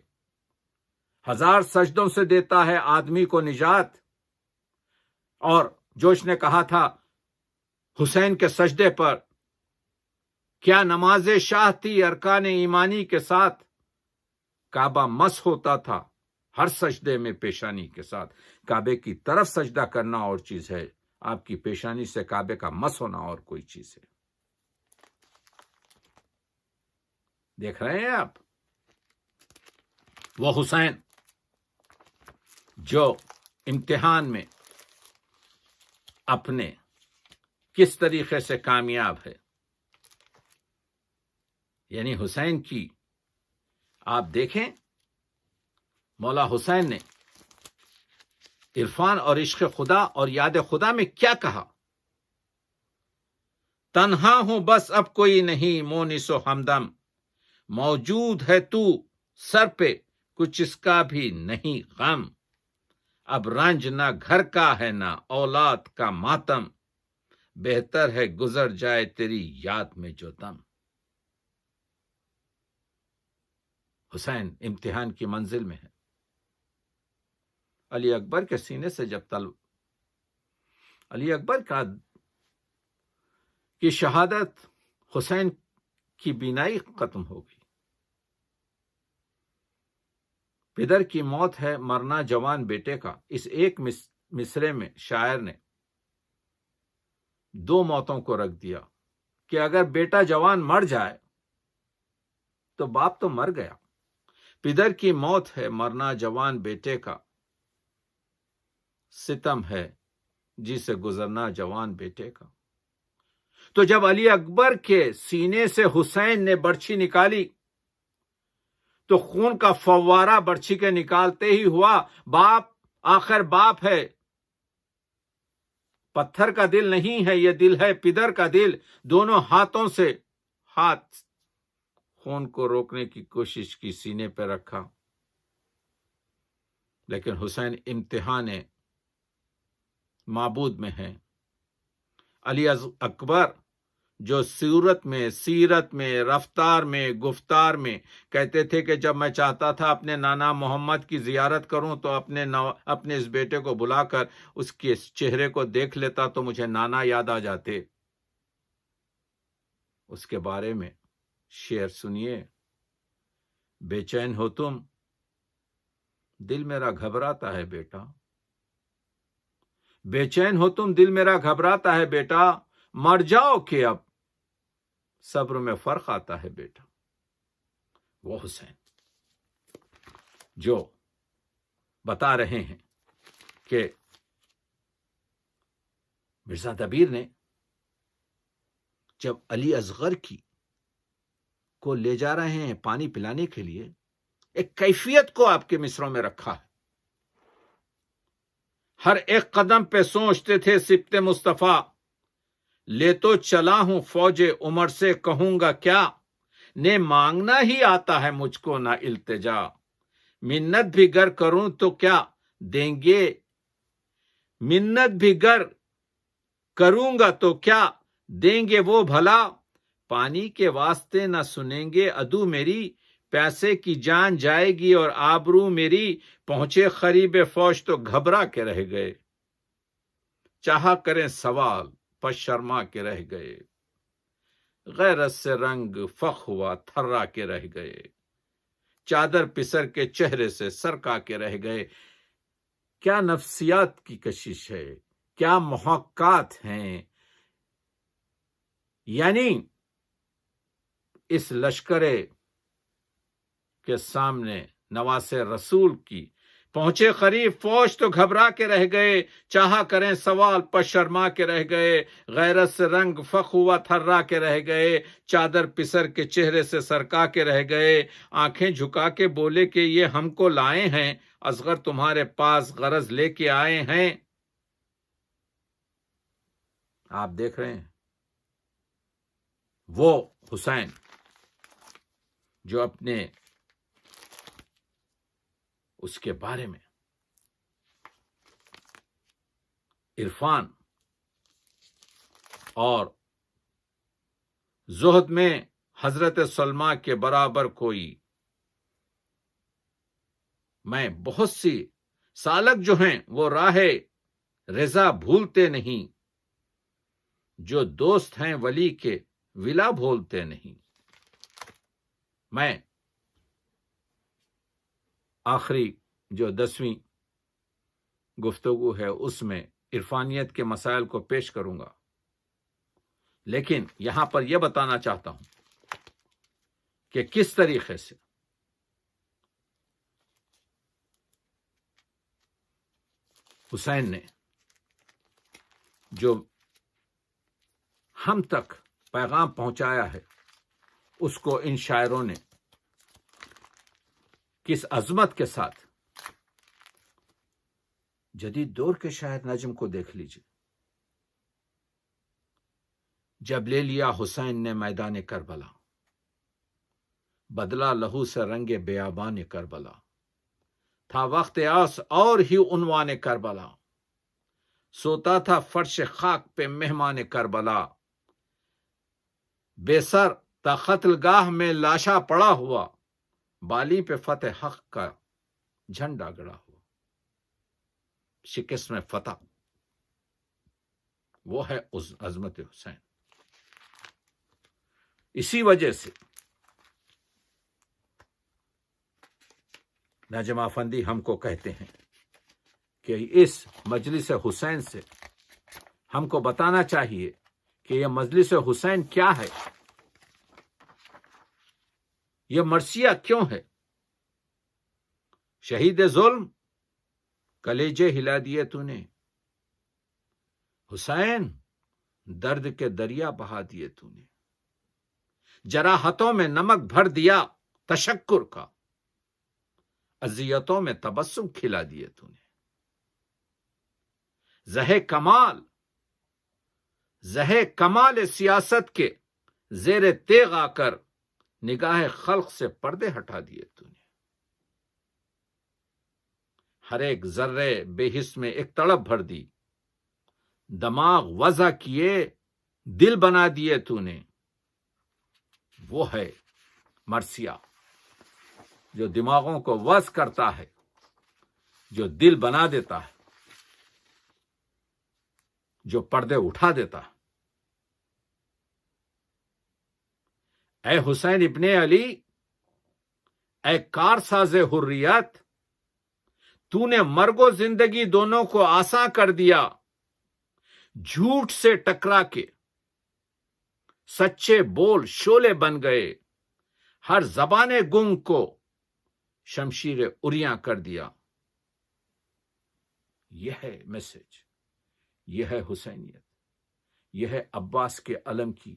ہزار سجدوں سے دیتا ہے آدمی کو نجات۔ اور جوش نے کہا تھا حسین کے سجدے پر، کیا نماز شاہ تھی ارکان ایمانی کے ساتھ، کعبہ مس ہوتا تھا ہر سجدے میں پیشانی کے ساتھ۔ کعبے کی طرف سجدہ کرنا اور چیز ہے، آپ کی پیشانی سے کعبے کا مس ہونا اور کوئی چیز ہے۔ دیکھ رہے ہیں آپ وہ حسین جو امتحان میں اپنے کس طریقے سے کامیاب ہے۔ یعنی حسین کی آپ دیکھیں، مولا حسین نے عرفان اور عشق خدا اور یاد خدا میں کیا کہا؟ تنہا ہوں بس اب کوئی نہیں مونس و ہمدم، موجود ہے تو سر پہ کچھ اس کا بھی نہیں غم، اب رنج نہ گھر کا ہے نہ اولاد کا ماتم، بہتر ہے گزر جائے تیری یاد میں جو دم۔ حسین امتحان کی منزل میں ہے۔ علی اکبر کے سینے سے جب علی اکبر کی شہادت حسین کی بینائی ختم ہو گئی۔ پدر کی موت ہے مرنا جوان بیٹے کا، اس ایک مصرے میں شاعر نے دو موتوں کو رکھ دیا کہ اگر بیٹا جوان مر جائے تو باپ تو مر گیا، پدر کی موت ہے مرنا جوان بیٹے کا، ستم ہے جی سے گزرنا جوان بیٹے کا۔ تو جب علی اکبر کے سینے سے حسین نے برچھی نکالی تو خون کا فوارہ برچھی کے نکالتے ہی ہوا۔ باپ آخر باپ ہے، پتھر کا دل نہیں ہے، یہ دل ہے پدر کا دل۔ دونوں ہاتھوں سے ہاتھ خون کو روکنے کی کوشش کی، سینے پہ رکھا، لیکن حسین امتحان معبود میں ہے۔ علی اکبر جو سیرت میں رفتار میں گفتار میں کہتے تھے کہ جب میں چاہتا تھا اپنے نانا محمد کی زیارت کروں تو اپنے اس بیٹے کو بلا کر اس کے چہرے کو دیکھ لیتا تو مجھے نانا یاد آ جاتے۔ اس کے بارے میں شعر سنیے، بے چین ہو تم دل میرا گھبراتا ہے بیٹا، بے چین ہو تم دل میرا گھبراتا ہے بیٹا، مر جاؤ کہ اب صبر میں فرق آتا ہے بیٹا۔ وہ حسین جو بتا رہے ہیں کہ مرزا دبیر نے جب علی اصغر کو لے جا رہے ہیں پانی پلانے کے لیے، ایک کیفیت کو آپ کے مصروں میں رکھا ہے. ہر ایک قدم پہ سوچتے تھے سبط مصطفیٰ، لے تو چلا ہوں فوج عمر سے کہوں گا کیا، نے مانگنا ہی آتا ہے مجھ کو نہ التجا، منت بھی گر کروں تو کیا دیں گے، منت بھی گر کروں گا تو کیا دیں گے وہ بھلا، پانی کے واسطے نہ سنیں گے عدو میری، پیسے کی جان جائے گی اور آبرو میری، پہنچے قریب فوج تو گھبرا کے رہ گئے، چاہا کریں سوال پس شرما کے رہ گئے، غیرت سے رنگ فخ ہوا تھرا کے رہ گئے، چادر پسر کے چہرے سے سرکا کے رہ گئے. کیا نفسیات کی کشش ہے، کیا محققات ہیں. یعنی اس لشکر کے سامنے نواز رسول کی پہنچے قریب فوج تو گھبرا کے رہ گئے، چاہا کریں سوال پس شرما کے رہ گئے، غیرت سے رنگ فخ ہوا تھرا کے رہ گئے، چادر پسر کے چہرے سے سرکا کے رہ گئے، آنکھیں جھکا کے بولے کہ یہ ہم کو لائے ہیں، اصغر تمہارے پاس غرض لے کے آئے ہیں. آپ دیکھ رہے ہیں وہ حسین جو اپنے اس کے بارے میں عرفان اور زہد میں حضرت سلمہ کے برابر کوئی، میں بہت سی سالک جو ہیں وہ راہ رضا بھولتے نہیں، جو دوست ہیں ولی کے ولا بھولتے نہیں. میں آخری جو 10ویں گفتگو ہے اس میں عرفانیت کے مسائل کو پیش کروں گا، لیکن یہاں پر یہ بتانا چاہتا ہوں کہ کس طریقے سے حسین نے جو ہم تک پیغام پہنچایا ہے اس کو ان شاعروں نے کس عظمت کے ساتھ. جدید دور کے شاعر نجم کو دیکھ لیجیے. جب لے لیا حسین نے میدان کربلا، بدلا لہو سے رنگ بیابان کربلا، تھا وقت آس اور ہی عنوان کربلا، سوتا تھا فرش خاک پہ مہمان کربلا، بے سر تا قتل گاہ میں لاشا پڑا ہوا، بالی پہ فتح حق کا جھنڈا گڑا ہوا. شکست میں فتح وہ ہے عظمت حسین. اسی وجہ سے نجم افندی ہم کو کہتے ہیں کہ اس مجلس حسین سے ہم کو بتانا چاہیے کہ یہ مجلس حسین کیا ہے، یہ مرثیہ کیوں ہے. شہید ظلم کلیجے ہلا دیے تو نے، حسین درد کے دریا بہا دیے تو نے، جراحتوں میں نمک بھر دیا تشکر کا، اذیتوں میں تبسم کھلا دیے تو نے. زہ کمال سیاست کے زیر تیغ آ کر نگاہ خلق سے پردے ہٹا دیے تو نے. ہر ایک ذرے بے حس میں ایک تڑپ بھر دی، دماغ وضع کیے دل بنا دیے تو نے. وہ ہے مرثیہ جو دماغوں کو وضع کرتا ہے، جو دل بنا دیتا ہے، جو پردے اٹھا دیتا ہے. اے حسین ابن علی، اے کار ساز حریت، تو نے مرگ و زندگی دونوں کو آساں کر دیا، جھوٹ سے ٹکرا کے سچے بول شعلے بن گئے، ہر زبان گنگ کو شمشیر اریاں کر دیا. یہ ہے میسج، یہ ہے حسینیت، یہ ہے عباس کے علم کی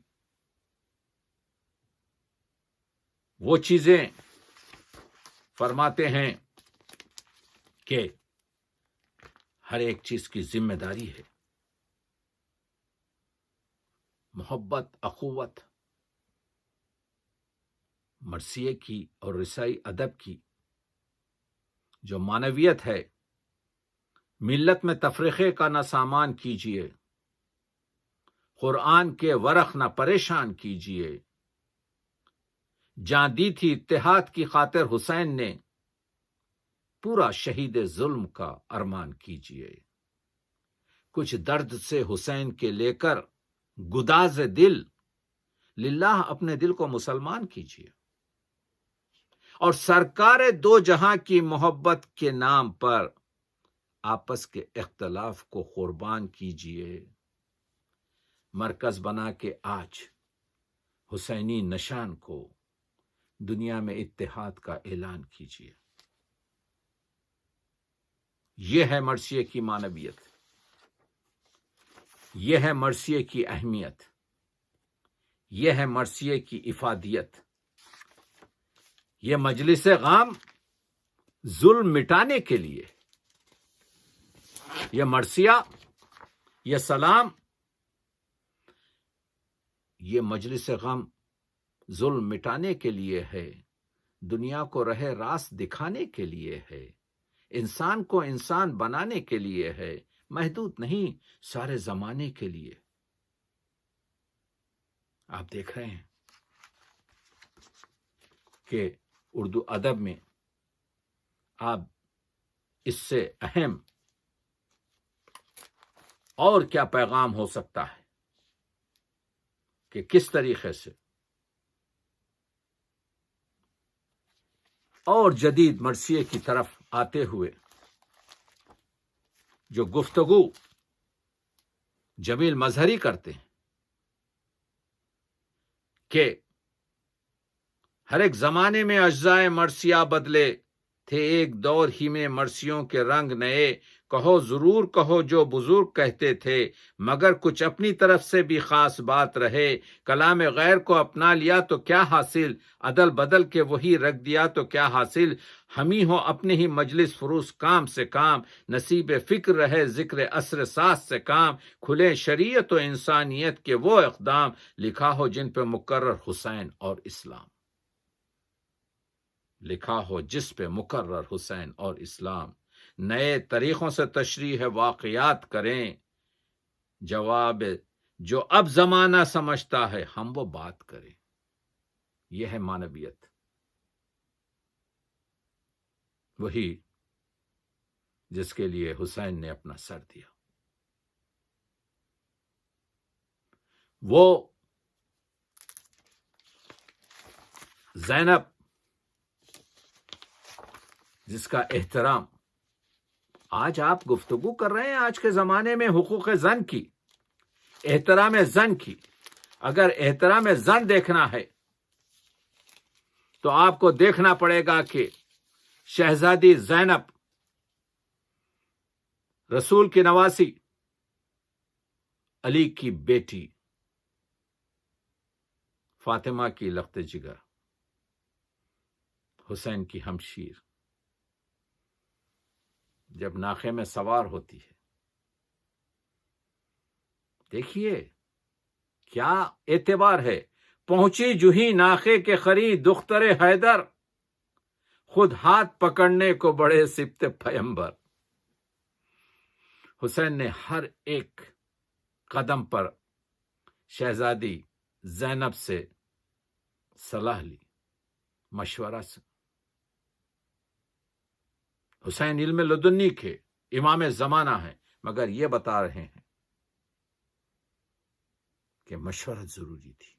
وہ چیزیں فرماتے ہیں کہ ہر ایک چیز کی ذمہ داری ہے، محبت، اخوت، مرثیے کی اور رسائی ادب کی جو معنویت ہے، ملت میں تفرقے کا نہ سامان کیجیے، قرآن کے ورق نہ پریشان کیجیے، جان دی تھی اتحاد کی خاطر حسین نے، پورا شہید ظلم کا ارمان کیجیے، کچھ درد سے حسین کے لے کر گداز دل، للہ اپنے دل کو مسلمان کیجیے، اور سرکار دو جہاں کی محبت کے نام پر آپس کے اختلاف کو قربان کیجیے، مرکز بنا کے آج حسینی نشان کو دنیا میں اتحاد کا اعلان کیجیے۔ یہ ہے مرثیے کی معنویت، یہ ہے مرثیے کی اہمیت، یہ ہے مرثیے کی افادیت۔ یہ مجلس غام ظلم مٹانے کے لیے، یہ مرثیہ، یہ سلام، یہ مجلس غم ظلم مٹانے کے لیے ہے، دنیا کو راہ راست دکھانے کے لیے ہے، انسان کو انسان بنانے کے لیے ہے، محدود نہیں، سارے زمانے کے لیے۔ آپ دیکھ رہے ہیں کہ اردو ادب میں آپ اس سے اہم اور کیا پیغام ہو سکتا ہے کہ کس طریقے سے اور جدید مرثیے کی طرف آتے ہوئے جو گفتگو جمیل مظہری کرتے ہیں کہ ہر ایک زمانے میں اجزائے مرثیہ بدلے تھے، ایک دور ہی میں مرثیوں کے رنگ نئے، کہو ضرور کہو جو بزرگ کہتے تھے، مگر کچھ اپنی طرف سے بھی خاص بات رہے، کلام غیر کو اپنا لیا تو کیا حاصل، عدل بدل کے وہی رکھ دیا تو کیا حاصل، ہم ہی ہو اپنے ہی مجلس فروز کام سے کام، نصیب فکر رہے ذکر عصر ساز سے کام، کھلے شریعت و انسانیت کے وہ اقدام، لکھا ہو جن پہ مقرر حسین اور اسلام، لکھا ہو جس پہ مقرر حسین اور اسلام، نئے طریقوں سے تشریح واقعات کریں، جواب جو اب زمانہ سمجھتا ہے ہم وہ بات کریں۔ یہ ہے معنویت، وہی جس کے لیے حسین نے اپنا سر دیا۔ وہ زینب جس کا احترام آج آپ گفتگو کر رہے ہیں، آج کے زمانے میں حقوق زن کی، احترام زن کی، اگر احترام زن دیکھنا ہے تو آپ کو دیکھنا پڑے گا کہ شہزادی زینب رسول کی نواسی، علی کی بیٹی، فاطمہ کی لخت جگر، حسین کی ہمشیر، جب ناقے میں سوار ہوتی ہے، دیکھیے کیا اعتبار ہے، پہنچی جوہی ناقے کے خری دختر حیدر، خود ہاتھ پکڑنے کو بڑے سبط پیمبر۔ حسین نے ہر ایک قدم پر شہزادی زینب سے صلاح لی، مشورہ سے۔ حسین علم لدنی کے امام زمانہ ہیں، مگر یہ بتا رہے ہیں کہ مشورت ضروری تھی۔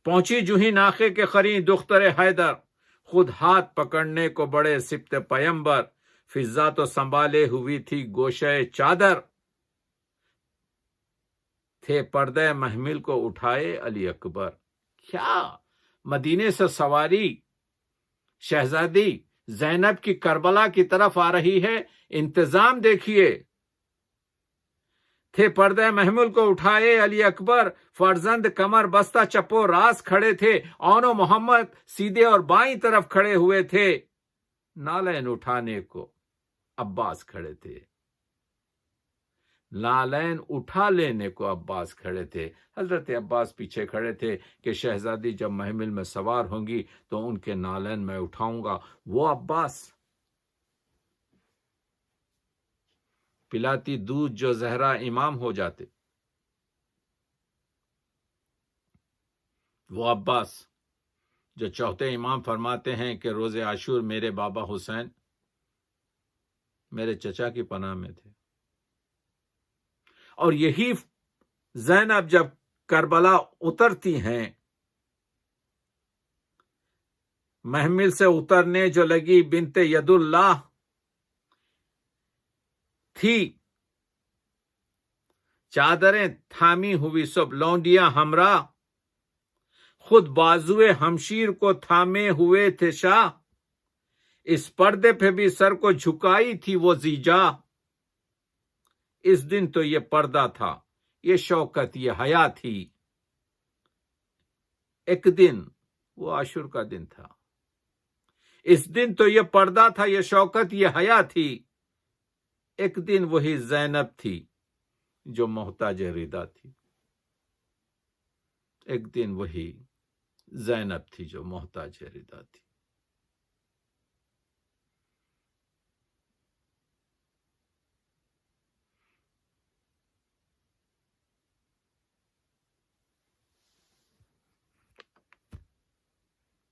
پہنچی جوہی ناقے کے خری دختر حیدر، خود ہاتھ پکڑنے کو بڑے سبط پیمبر، فضا تو سنبھالے ہوئی تھی گوشہ چادر، تھے پردے محمل کو اٹھائے علی اکبر۔ کیا مدینے سے سواری شہزادی زینب کی کربلا کی طرف آ رہی ہے، انتظام دیکھیے۔ تھے پردے محمل کو اٹھائے علی اکبر، فرزند کمر بستہ چپو راست کھڑے تھے، اون و محمد سیدھے اور بائیں طرف کھڑے ہوئے تھے، نالین اٹھانے کو عباس کھڑے تھے، نالین اٹھا لینے کو عباس کھڑے تھے۔ حضرت عباس پیچھے کھڑے تھے کہ شہزادی جب محمل میں سوار ہوں گی تو ان کے نالین میں اٹھاؤں گا۔ وہ عباس پلاتی دودھ جو زہرا امام ہو جاتے، وہ عباس جو چوتھے امام فرماتے ہیں کہ روز عاشور میرے بابا حسین میرے چچا کی پناہ میں تھے، اور یہی زینب جب کربلا اترتی ہیں، محمل سے اترنے جو لگی، بنت ید اللہ تھی، چادریں تھامی ہوئی سب لونڈیاں ہمراہ، خود بازوئے ہمشیر کو تھامے ہوئے تھے شاہ، اس پردے پہ بھی سر کو جھکائی تھی وہ زیجا، اس دن تو یہ پردہ تھا، یہ شوکت، یہ حیا تھی، ایک دن وہ عاشور کا دن تھا، اس دن تو یہ پردہ تھا، یہ شوکت، یہ حیا تھی، ایک دن وہی زینب تھی جو محتاج ردا تھی، ایک دن وہی زینب تھی جو محتاج ردا تھی۔